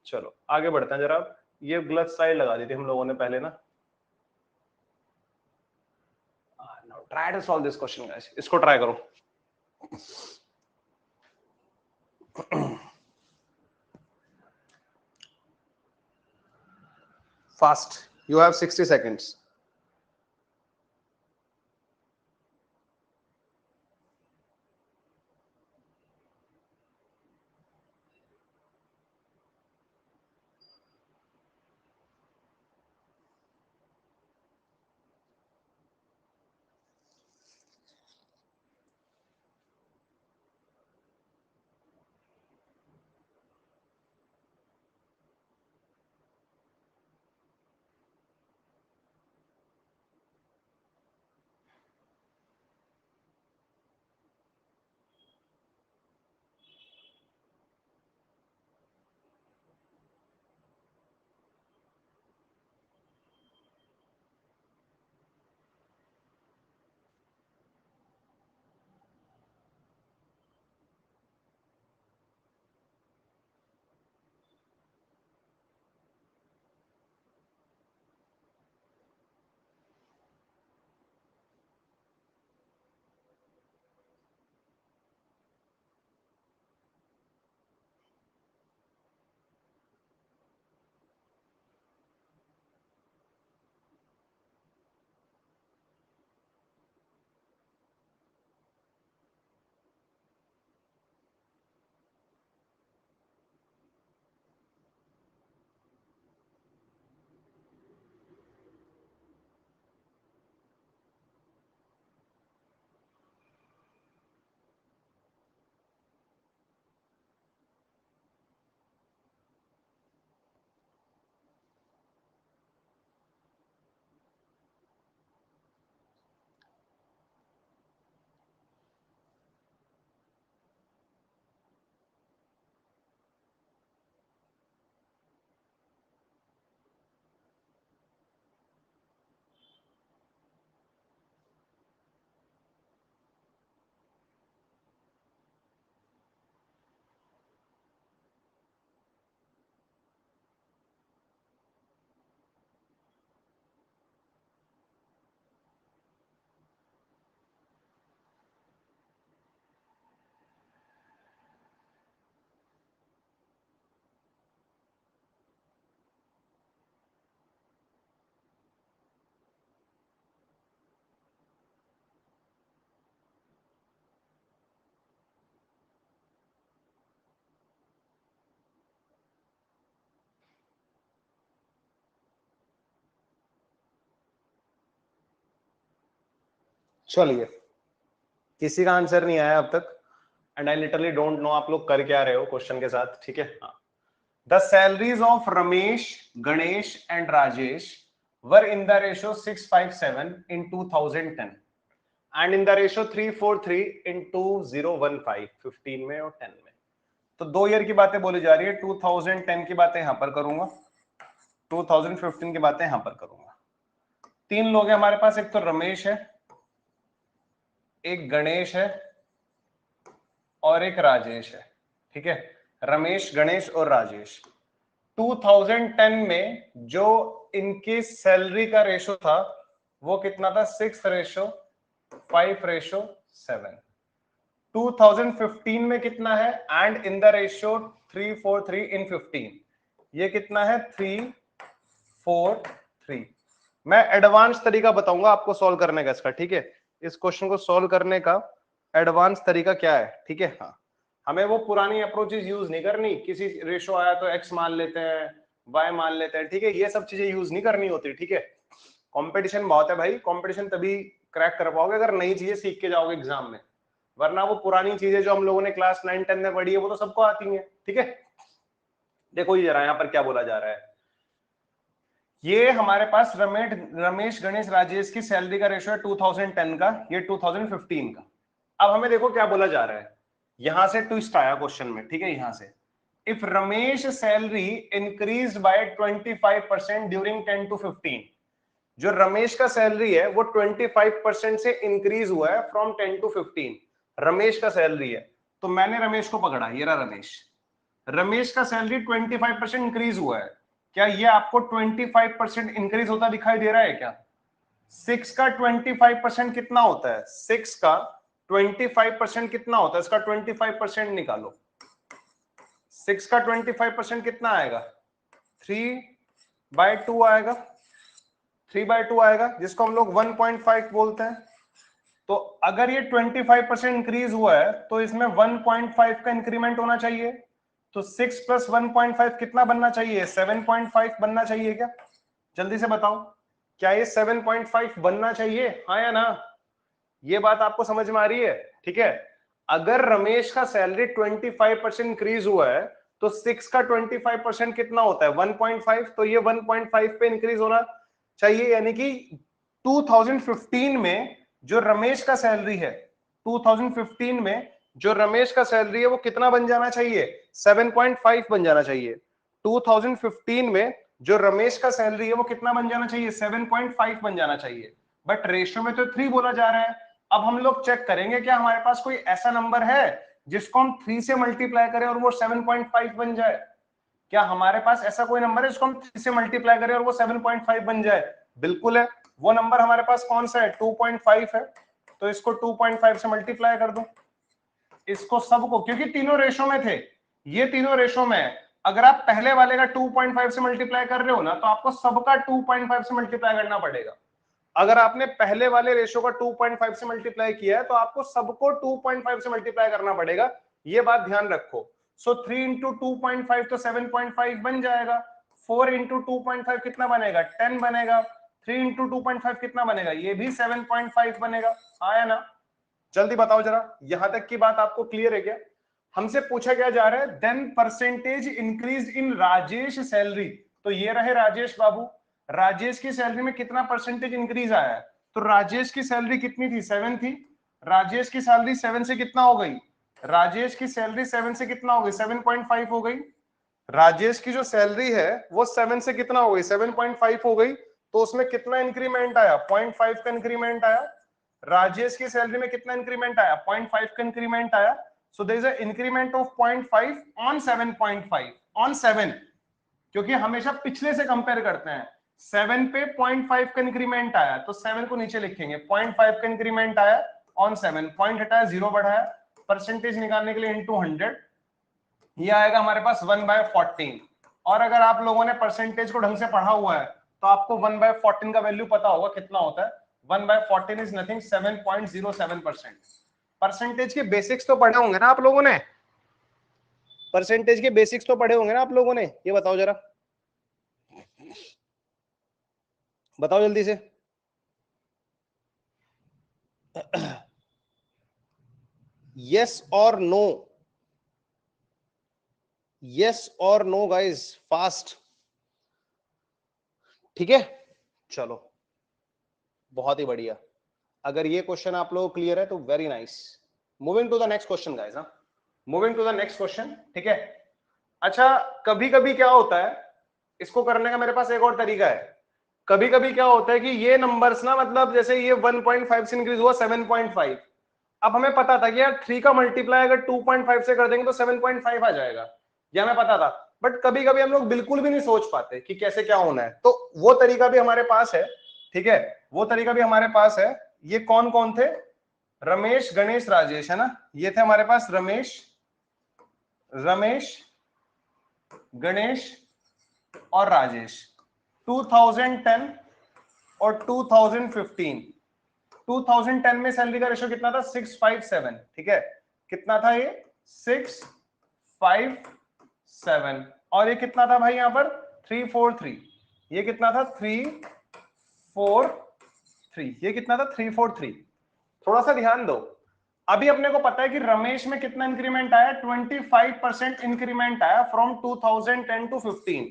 चलो आगे बढ़ते हैं जरा। ये गलत स्लाइड लगा दी थी हम लोगों ने पहले ना। Try to solve this question guys, इसको ट्राई करो। Fast, you have 60 seconds. चलिए, किसी का आंसर नहीं आया अब तक, and I literally don't know आप लोग कर क्या रहे हो क्वेश्चन के साथ, ठीक है। हाँ, the salaries of Ramesh, Ganesh and Rajesh were in the ratio 657 in 2010 and in the ratio 343 in 2015, 15 में और 10 में। तो 2 ईयर की बातें बोली जा रही है, 2010 की बातें यहां पर करूंगा, 2015 की बातें यहां पर करूंगा। 3 लोग हैं हमारे पास, एक तो रमेश है, एक गणेश है और एक राजेश है, ठीक है। रमेश, गणेश और राजेश 2010 में जो इनकी सैलरी का रेशो था वो कितना था, 6:5:7। 2015 में कितना है, and in the ratio 343 in 15, ये कितना है 343। मैं एडवांस तरीका बताऊंगा आपको सॉल्व करने का इसका, ठीक है। इस क्वेश्चन को सॉल्व करने का एडवांस तरीका क्या है, ठीक है। हाँ, हमें वो पुरानी अप्रोचेस यूज नहीं करनी, किसी रेशो आया तो एक्स मान लेते हैं, वाई मान लेते हैं, ठीक है। ये सब चीजें यूज नहीं करनी होती, ठीक है। कंपटीशन बहुत है भाई, कंपटीशन तभी क्रैक कर पाओगे अगर नई चीजें सीख के जाओगे एग्जाम में, वरना वो पुरानी चीजें जो हम लोगों ने क्लास 9 10 में पढ़ी है वो तो सबको आती हैं, ठीक है। देखो ये जरा यहाँ पर क्या बोला जा रहा है, ये हमारे पास रमेश, गणेश, राजेश की सैलरी का रेशो है 2010 का, ये 2015 का। अब हमें देखो क्या बोला जा रहा है, यहां से ट्विस्ट आया क्वेश्चन में, ठीक है। यहां से if Ramesh salary increase by 25% during 10 to 15, जो रमेश का सैलरी है वो 25% से इंक्रीज हुआ है फ्रॉम 10 to 15, रमेश का सैलरी है। तो मैंने रमेश को पकड़ा, ये रहा रमेश, रमेश का सैलरी 25% इंक्रीज हुआ है। क्या ये आपको 25% इंक्रीज होता दिखाई दे रहा है क्या? 6 का 25% कितना होता है, 6 का 25% कितना होता है, इसका 25% निकालो। 6 का 25% कितना आएगा, 3/2 आएगा, 3/2 आएगा, जिसको हम लोग 1.5 बोलते हैं। तो अगर ये 25% इंक्रीज हुआ है तो इसमें 1.5 का इंक्रीमेंट होना चाहिए। तो 6 + 1.5 कितना बनना चाहिए, 7.5 बनना चाहिए क्या? जल्दी से बताओ, क्या ये 7.5 बनना चाहिए, हाँ या ना? ये बात आपको समझ में आ रही है, ठीक है। अगर रमेश का सैलरी 25% इंक्रीज हुआ है तो 6 का 25% कितना होता है, 1.5, तो ये 1.5 पे इंक्रीज होना चाहिए। यानी कि 2015 में जो रमेश का सैलरी है, 2015 में जो रमेश का सैलरी है वो कितना बन जाना चाहिए, 7.5 बन जाना चाहिए। 2015 में जो रमेश का सैलरी है वो कितना बन जाना चाहिए, 7.5 बन जाना चाहिए। बट रेशियो में तो 3 बोला जा रहा है। अब हम लोग चेक करेंगे क्या हमारे पास कोई ऐसा नंबर है जिसको हम 3 से मल्टीप्लाई करें और वो 7.5 बन जाए। क्या हमारे पास ऐसा कोई नंबर है जिसको हम 3 से मल्टीप्लाई करें और वो 7.5 बन जाए? बिल्कुल है, वो नंबर हमारे पास कौन सा है, 2.5 है। तो इसको 2.5 से मल्टीप्लाई कर दो, इसको सबको, क्योंकि तीनों रेशो में थे, ये तीनों रेशो में है। अगर आप पहले वाले का 2.5 से मल्टीप्लाई कर रहे हो ना, तो आपको सबका 2.5 से मल्टीप्लाई करना पड़ेगा। अगर आपने पहले वाले रेशो का 2.5 से मल्टीप्लाई किया है तो आपको सबको 2.5 से मल्टीप्लाई करना पड़ेगा, ये बात ध्यान रखो। सो 3 × 2.5 तो 7.5 बन जाएगा, 4 × 2.5 कितना बनेगा, 10 बनेगा, 3 × 2.5 कितना बनेगा, ये भी 7.5 बनेगा, आया ना? जल्दी बताओ जरा, यहां तक की बात आपको क्लियर है क्या? हमसे पूछा क्या जा रहा है, then percentage increase in Rajesh salary. तो ये रहे राजेश बाबू, राजेश की सैलरी में कितना परसेंटेज इंक्रीज आया है? तो राजेश की सैलरी कितनी थी, 7 थी। राजेश की सैलरी 7 से कितना हो गई, राजेश की सैलरी 7 से कितना हो गई, 7.5 हो गई। राजेश की जो सैलरी है वो 7 से कितना हो गई, 7.5 हो गई। तो उसमें कितना इंक्रीमेंट आया, 0.5 का इंक्रीमेंट आया। राजेश की सैलरी में कितना इंक्रीमेंट आया, 0.5 का इंक्रीमेंट आया। So there is a increment of 0.5 on 7.5 on 7, क्योंकि हमेशा पिछले से कंपेयर करते हैं। 7 पे 0.5 का इंक्रीमेंट आया तो 7 को नीचे लिखेंगे, 0.5 का इंक्रीमेंट आया ऑन 7, पॉइंट हटाया, 0 बढ़ाया, परसेंटेज निकालने के लिए इनटू 100, ये आएगा हमारे पास 1/14। और अगर आप लोगों ने परसेंटेज को ढंग से पढ़ा हुआ है तो आपको 1/14 का वैल्यू पता होगा कितना होता है। 1/14 इज नथिंग 7.07%। परसेंटेज के बेसिक्स तो पढ़े होंगे ना आप लोगों ने, परसेंटेज के बेसिक्स तो पढ़े होंगे ना आप लोगों ने, ये बताओ जरा, बताओ जल्दी से। यस और नो, यस और नो गाइस, फास्ट। ठीक है, चलो बहुत ही बढ़िया। अगर ये क्वेश्चन आप लोगों को क्लियर है तो very nice. Moving to the next question guys. हाँ, moving to the next question. ठीक है, अच्छा कभी कभी क्या होता है, इसको करने का मेरे पास एक और तरीका है। कभी कभी क्या होता है कि ये नंबर्स ना, मतलब जैसे ये 1.5 से इंक्रीज हुआ 7.5, अब हमें पता था कि यार 3 का मल्टीप्लाई अगर 2.5 से कर देंगे तो 7.5 आ जाएगा, ये हमें पता था। बट कभी कभी हम लोग बिल्कुल भी नहीं सोच पाते कि कैसे क्या होना है, तो वो तरीका भी हमारे पास है। ठीक है, वो तरीका भी हमारे पास है। ये कौन कौन थे? रमेश, गणेश, राजेश, है ना? ये थे हमारे पास रमेश, गणेश और राजेश। 2010 और 2015। 2010 में सैलरी का रेशो कितना था? 657। ठीक है, कितना था ये? 657। और ये कितना था भाई यहां पर? 343। ये कितना था? 343। ये कितना था? 343। थोड़ा सा ध्यान दो, अभी अपने को पता है कि रमेश में कितना इंक्रीमेंट आया? 25% इंक्रीमेंट आया फ्रॉम 2010 टू 15।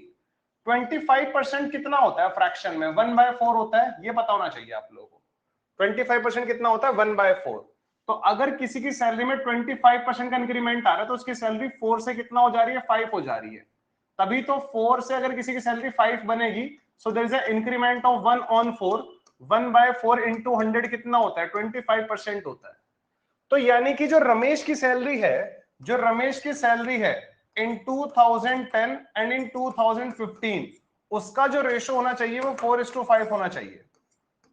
25% कितना होता है फ्रैक्शन में? 1/4 होता है, ये पता होना चाहिए आप लोगों को। 25% कितना होता है? 1/4। तो अगर किसी की सैलरी में 25% का इंक्रीमेंट आ रहा है तो उसकी सैलरी 4 से कितना हो जा रही है? 5 हो जा रही है। तभी तो 4 से अगर किसी की सैलरी 5 बनेगी, so there is a increment of 1/4। 1/4 into 100 कितना होता है? 25% होता है। तो यानी कि जो रमेश की सैलरी है, जो रमेश की सैलरी है इन 2010 एंड इन 2015, उसका जो रेशो होना चाहिए वो 4:5 होना चाहिए।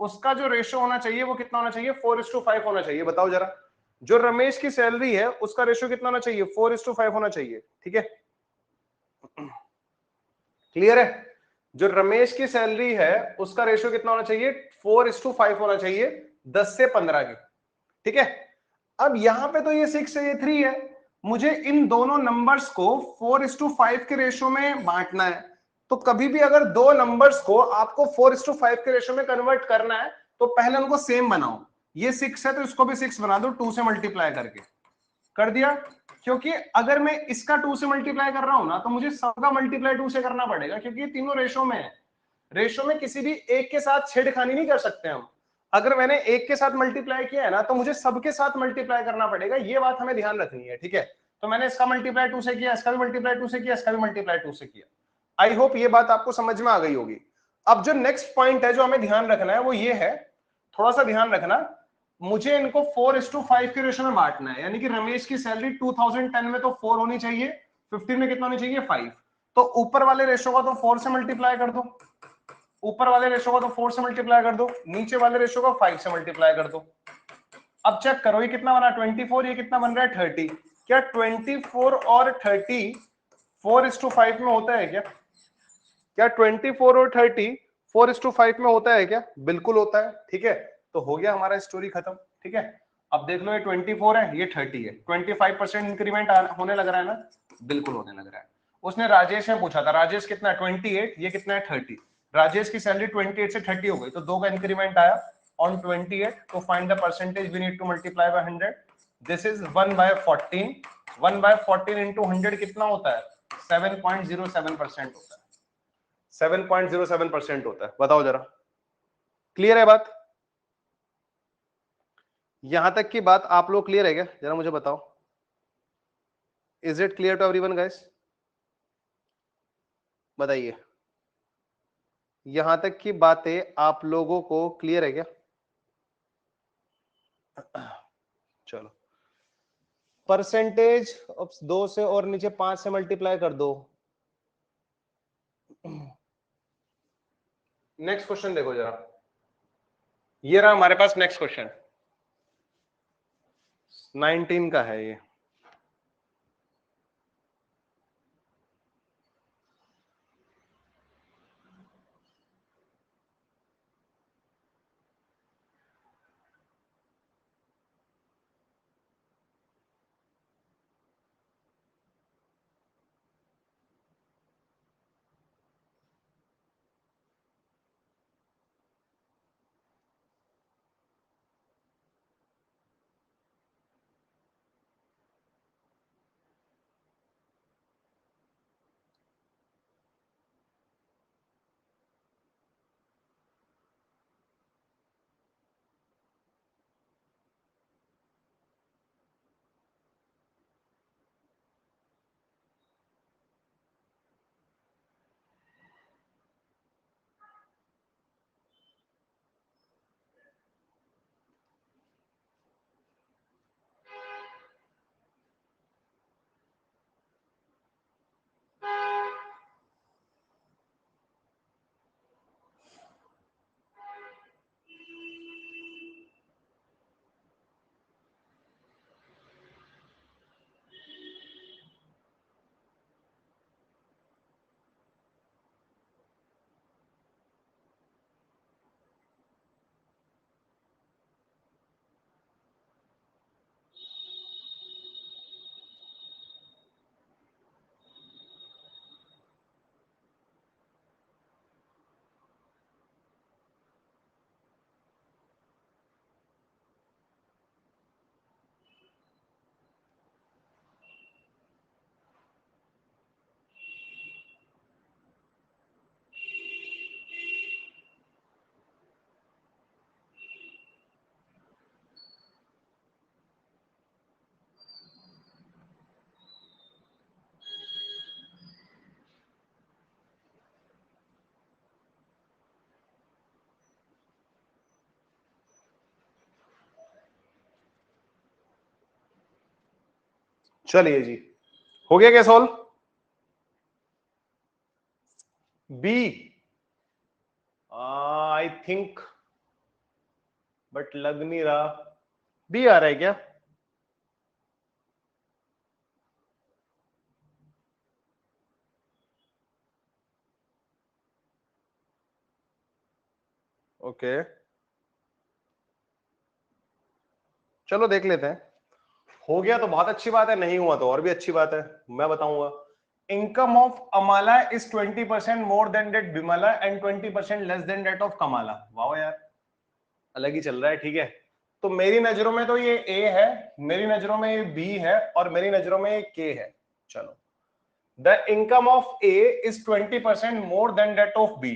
उसका जो रेशो होना चाहिए वो कितना होना चाहिए? 4:5 होना चाहिए। बताओ जरा, जो रमेश की सैलरी है उसका रेशो कितना होना चाहिए? 4:5 होना चाहिए। ठीक है, क्लियर है? जो रमेश की सैलरी है उसका रेशो कितना होना चाहिए? 4:5 होना चाहिए, 10 से 15 की। ठीक है, अब यहां पे तो ये 6 है, ये 3 है, मुझे इन दोनों नंबर्स को 4:5 के रेशो में बांटना है। तो कभी भी अगर दो नंबर्स को आपको 4:5 के रेशो में कन्वर्ट करना है तो पहले उनको सेम बनाओ। ये 6 है तो इसको भी 6 बना दो 2 से मल्टीप्लाई करके। कर दिया, क्योंकि अगर मैं इसका 2 से मल्टीप्लाई कर रहा हूं ना तो मुझे सबका मल्टीप्लाई 2 से करना पड़ेगा, क्योंकि ये तीनों रेशो में है। रेशो में किसी भी एक के साथ छेड़खानी नहीं कर सकते हम। अगर मैंने एक के साथ मल्टीप्लाई किया है ना तो मुझे सबके साथ मल्टीप्लाई करना पड़ेगा, ये बात हमें ध्यान रखनी है। ठीक है, तो मैंने इसका मल्टीप्लाई 2 से किया, इसका भी मल्टीप्लाई 2 से किया, इसका भी मल्टीप्लाई 2 से किया। आई होप ये बात आपको समझ में आ गई होगी। अब जो नेक्स्ट पॉइंट है जो हमें ध्यान रखना है वो ये है, थोड़ा सा ध्यान रखना, मुझे इनको 4:5 के रेशो में बांटना है। यानी कि रमेश की सैलरी 2010 में तो 4 होनी चाहिए, 15 में कितना होनी चाहिए? 5। तो ऊपर वाले रेशो का तो 4 से मल्टीप्लाई कर दो, ऊपर वाले रेशो का तो 4 से मल्टीप्लाई कर दो, नीचे वाले रेशो का 5 से मल्टीप्लाई कर दो। अब चेक करो ये कितना बना? 24। ये कितना बन रहा है? 30। क्या 24 और 30 4:5 में होता है क्या? क्या 24 और 30 4:5 में होता है क्या? बिल्कुल होता है। ठीक है, तो हो गया हमारा स्टोरी खत्म। ठीक है, अब देख लो ये 24 है, ये 30 है, 25% इंक्रीमेंट होने लग रहा है ना? बिल्कुल होने लग रहा है। उसने राजेश में पूछा था, राजेश कितना है? 28। ये कितना है? 30। राजेश की सैलरी 28 से 30 हो गई, तो 2 का इंक्रीमेंट आया ऑन 28। तो find the percentage we need to multiply by 100। This is 1/14। 1/14 into 100 कितना होता है? 7.07% होता है। 7.07% होता है। बताओ जरा, क्लियर है बात? यहां तक की बात आप लोग क्लियर है क्या? जरा मुझे बताओ, is it clear to everyone guys? बताइए, यहां तक की बातें आप लोगों को क्लियर है क्या? चलो, परसेंटेज 2 से और नीचे 5 से मल्टीप्लाई कर दो। नेक्स्ट क्वेश्चन देखो जरा, ये रहा हमारे पास नेक्स्ट क्वेश्चन, 19 का है ये। चलिए जी, हो गया क्या solve? B I think, but लग नहीं रहा। बी आ रहा है क्या? ओके, चलो देख लेते हैं। हो गया तो बहुत अच्छी बात है, नहीं हुआ तो और भी अच्छी बात है। मैं बताऊंगा। Income of Amala is 20% more than that Bimla and 20% less than that of Kamala. वाह यार, अलग ही चल रहा है। ठीक है, तो मेरी नजरों में तो ये ए है, मेरी नजरों में ये बी है, और मेरी नजरों में ये के है। चलो, the income of A is 20% more than that of B.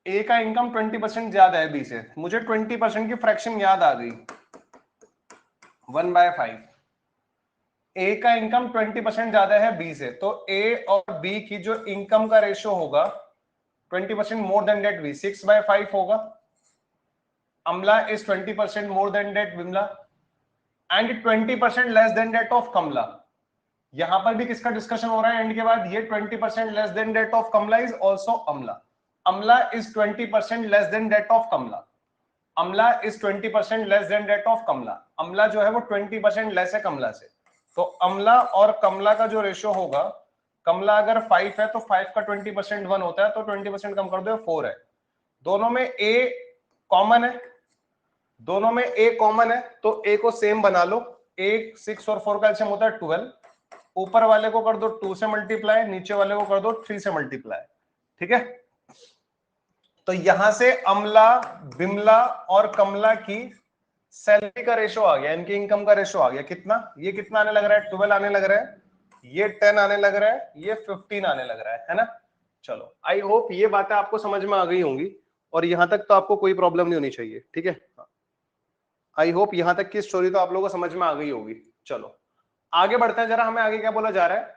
A का इनकम 20% ज्यादा है बी से। मुझे 20% की फ्रैक्शन याद आ गई, 1/5। ए का इनकम 20% ज्यादा है बी से, तो ए और बी की जो इनकम का रेशियो होगा 20% मोर देन डेट बी, 6/5 होगा। Amla is 20% more than that Bimla and 20% less than that of Kamla. यहां पर भी किसका डिस्कशन हो रहा है एंड के बाद? ये 20% less than that of Kamla is also Amla. Amla is 20% less than that of Kamla. Amla is 20% less than that of Kamla. Amla जो है वो 20% लेस है कमला से। तो अमला और कमला का जो रेशियो होगा, कमला अगर 5 है तो 5 का 20% 1 होता है, तो 20% कम कर दो 4 है। दोनों में ए कॉमन है, दोनों में ए कॉमन है, तो ए को सेम बना लो। ए 6 और 4 का एलसीएम होता है 12। ऊपर वाले को कर दो 2 से मल्टीप्लाई, नीचे वाले को कर दो 3 से मल्टीप्लाई। ठीक है, तो यहां से अमला, बिमला और कमला की सैलरी का रेशो आ गया, इनकी इनकम का रेशो आ गया। कितना? ये कितना आने लग रहा है? 12 आने लग रहा है, ये 10 आने लग रहा है, ये 15 आने लग रहा है ना? चलो, आई होप ये बातें आपको समझ में आ गई होंगी, और यहां तक तो आपको कोई प्रॉब्लम नहीं होनी चाहिए। ठीक है, आई होप यहां तक की स्टोरी तो आप लोगों को समझ में आ गई होगी। चलो आगे बढ़ते हैं जरा, हमें आगे क्या बोला जा रहा है?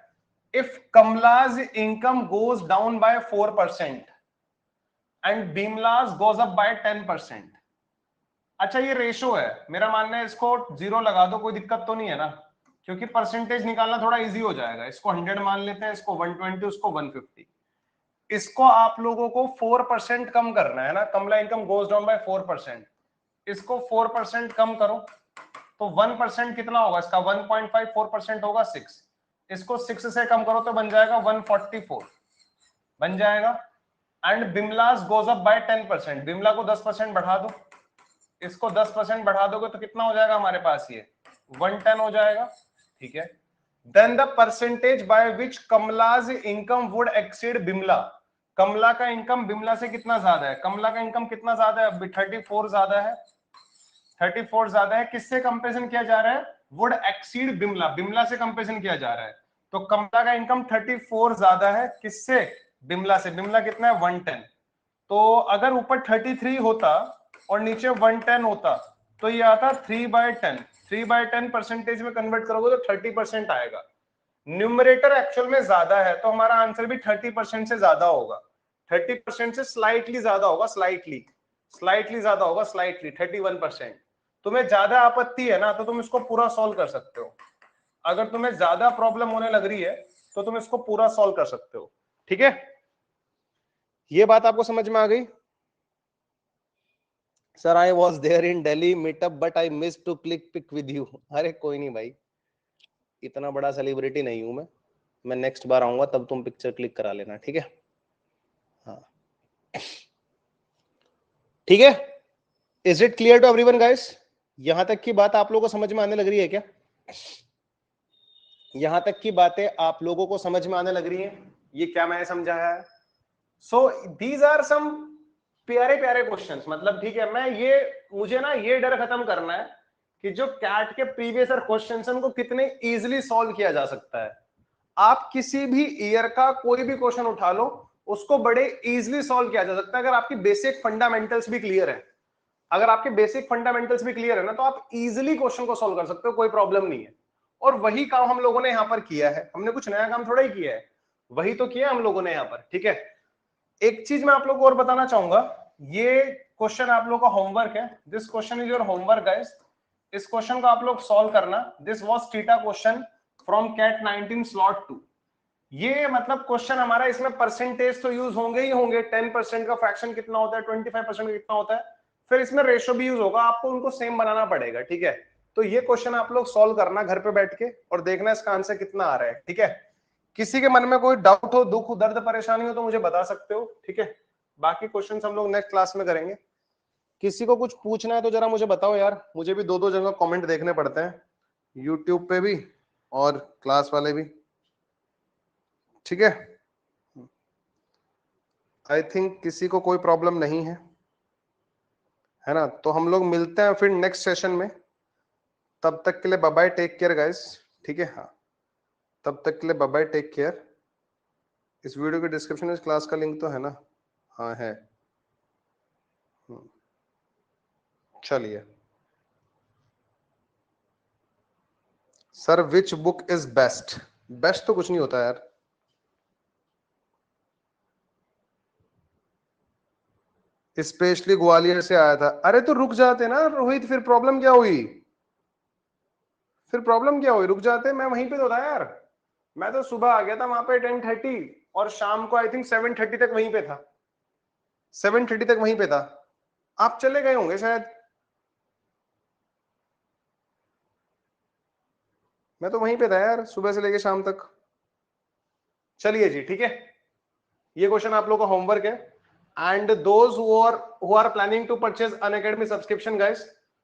If Kamla's income goes down by 4% and Bimla's goes up by 10%। अच्छा, ये रेशो है, मेरा मानना है इसको 0 लगा दो, कोई दिक्कत तो नहीं है ना? क्योंकि परसेंटेज निकालना थोड़ा इजी हो जाएगा। इसको 100 मान लेते हैं, इसको 120, उसको 150। इसको आप लोगों को 4% कम करना है ना। कमला इनकम गोज डाउन बाय 4%, इसको 4% कम करो तो 1% कितना होगा इसका? 1.5, 4% होगा 6। इसको 6 से कम करो तो बन जाएगा 144, बन जाएगा। And Bimla's goes up by 10%, Bimla को 10% बढ़ा दो। इसको 10% बढ़ा दोगे तो कितना हो जाएगा हमारे पास? ये 110 हो जाएगा। ठीक है, then the percentage by which Kamla's income would exceed Bimla. Kamla का इनकम बिमला से कितना ज्यादा है? कमला का इनकम कितना ज्यादा है? 34 ज्यादा है। 34 ज्यादा है। किससे कंपेरिजन किया जा रहा है? वुड एक्सीड बिमला, बिमला से कंपेरिजन किया जा रहा है। तो कमला का इनकम 34 ज्यादा है किससे? बिमला से। बिमला कितना है? 110। तो अगर ऊपर 33 होता और नीचे 110 होता तो ये आता 3/10। 3/10 परसेंटेज में कन्वर्ट करोगे तो 30% आएगा। न्यूमरेटर एक्चुअल में ज्यादा है, तो हमारा आंसर भी 30% से ज्यादा होगा। 30% से स्लाइटली ज्यादा होगा, स्लाइटली स्लाइटली ज्यादा होगा, स्लाइटली 31%। तुम्हें ज्यादा आपत्ति है ना, तो तुम इसको पूरा सॉल्व कर सकते हो। अगर तुम्हें ज्यादा प्रॉब्लम होने लग रही है तो तुम इसको पूरा सॉल्व कर सकते हो। ठीक है, ये बात आपको समझ में आ गई? Sir I was there in Delhi meetup but I miss to click pic with you. अरे कोई नहीं भाई, इतना बड़ा सेलिब्रिटी नहीं हूं मैं नेक्स्ट बार आऊंगा तब तुम पिक्चर क्लिक करा लेना। ठीक है, हाँ ठीक है। Is it clear to everyone guys? यहां तक की बात आप लोगों को समझ में आने लग रही है क्या? यहां तक की बातें आप लोगों को समझ में आने लग रही है? ये क्या मैंने समझाया है? सो दीज आर सम प्यारे प्यारे क्वेश्चंस। मतलब ठीक है, मैं ये, मुझे ना ये डर खत्म करना है कि जो कैट के प्रीवियस ईयर क्वेश्चंस हैं उनको कितने इजीली सॉल्व किया जा सकता है। आप किसी भी ईयर का कोई भी क्वेश्चन उठा लो, उसको बड़े इजीली सॉल्व किया जा सकता है अगर आपकी बेसिक फंडामेंटल्स भी क्लियर है। अगर आपके बेसिक फंडामेंटल्स भी क्लियर है ना, तो आप इजीली क्वेश्चन को सॉल्व कर सकते हो, कोई प्रॉब्लम नहीं है। और वही काम हम लोगों ने यहां पर किया है। हमने कुछ नया काम थोड़ा ही किया है, वही तो किया हम लोगों ने यहां पर। ठीक है, एक चीज मैं आप लोगों को और बताना चाहूंगा, ये क्वेश्चन आप लोगों का होमवर्क है। This question is your homework guys. इस क्वेश्चन को आप लोग सॉल्व करना। This was theta question from CAT 19 slot 2। ये मतलब क्वेश्चन हमारा, इसमें परसेंटेज तो यूज होंगे ही होंगे, 10% का फ्रैक्शन कितना होता है, 25% का कितना होता है, फिर इसमें रेशो भी यूज होगा, आपको उनको सेम बनाना पड़ेगा, ठीक है। तो ये क्वेश्चन आप लोग सॉल्व करना घर पे बैठ के और देखना इसका आंसर कितना आ रहा है, ठीक है। किसी के मन में कोई डाउट हो, दुख दर्द परेशानी हो तो मुझे बता सकते हो, ठीक है। बाकी क्वेश्चन हम लोग नेक्स्ट क्लास में करेंगे। किसी को कुछ पूछना है तो जरा मुझे बताओ यार, मुझे भी दो दो जगह कमेंट देखने पड़ते हैं, यूट्यूब पे भी और क्लास वाले भी, ठीक है। आई थिंक किसी को कोई प्रॉब्लम नहीं है ना। तो हम लोग मिलते हैं फिर नेक्स्ट सेशन में। तब तक के लिए bye bye, take care guys, ठीक है। हाँ, तब तक के लिए बाय बाय, टेक केयर। इस वीडियो के डिस्क्रिप्शन में इस क्लास का लिंक तो है ना? हाँ है। चलिए sir, which book is best? Best तो कुछ नहीं होता यार। स्पेशली ग्वालियर से आया था। अरे तो रुक जाते ना रोहित, फिर प्रॉब्लम क्या हुई? फिर प्रॉब्लम क्या हुई? रुक जाते, मैं वहीं पे तो था यार। मैं तो सुबह आ गया था वहां पे 10:30 और शाम को आई थिंक 7:30 तक वहीं पे था। 7:30 तक वहीं पे था। आप चले गए होंगे शायद। मैं तो वहीं पे था यार सुबह से लेके शाम तक। चलिए जी, ठीक है। ये क्वेश्चन आप लोगों का होमवर्क है। And those who are planning to purchase Unacademy subscription guys,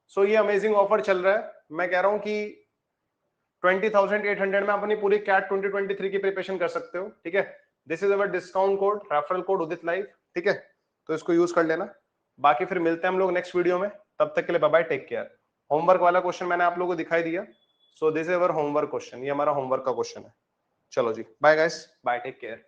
so ये अमेजिंग ऑफर चल रहा है। मैं कह रहा हूं कि 20,800 में अपनी पूरी कैट 2023 की प्रिपरेशन कर सकते हो, ठीक है। This is our discount code, referral code Udit live, ठीक है। तो इसको यूज कर लेना। बाकी फिर मिलते हैं हम लोग नेक्स्ट वीडियो में। तब तक के लिए bye bye, take care. Homework वाला क्वेश्चन मैंने आप लोगों को दिखाई दिया। So this is our homework question, ये हमारा होमवर्क का क्वेश्चन है। चलो जी, bye guys, bye, take care.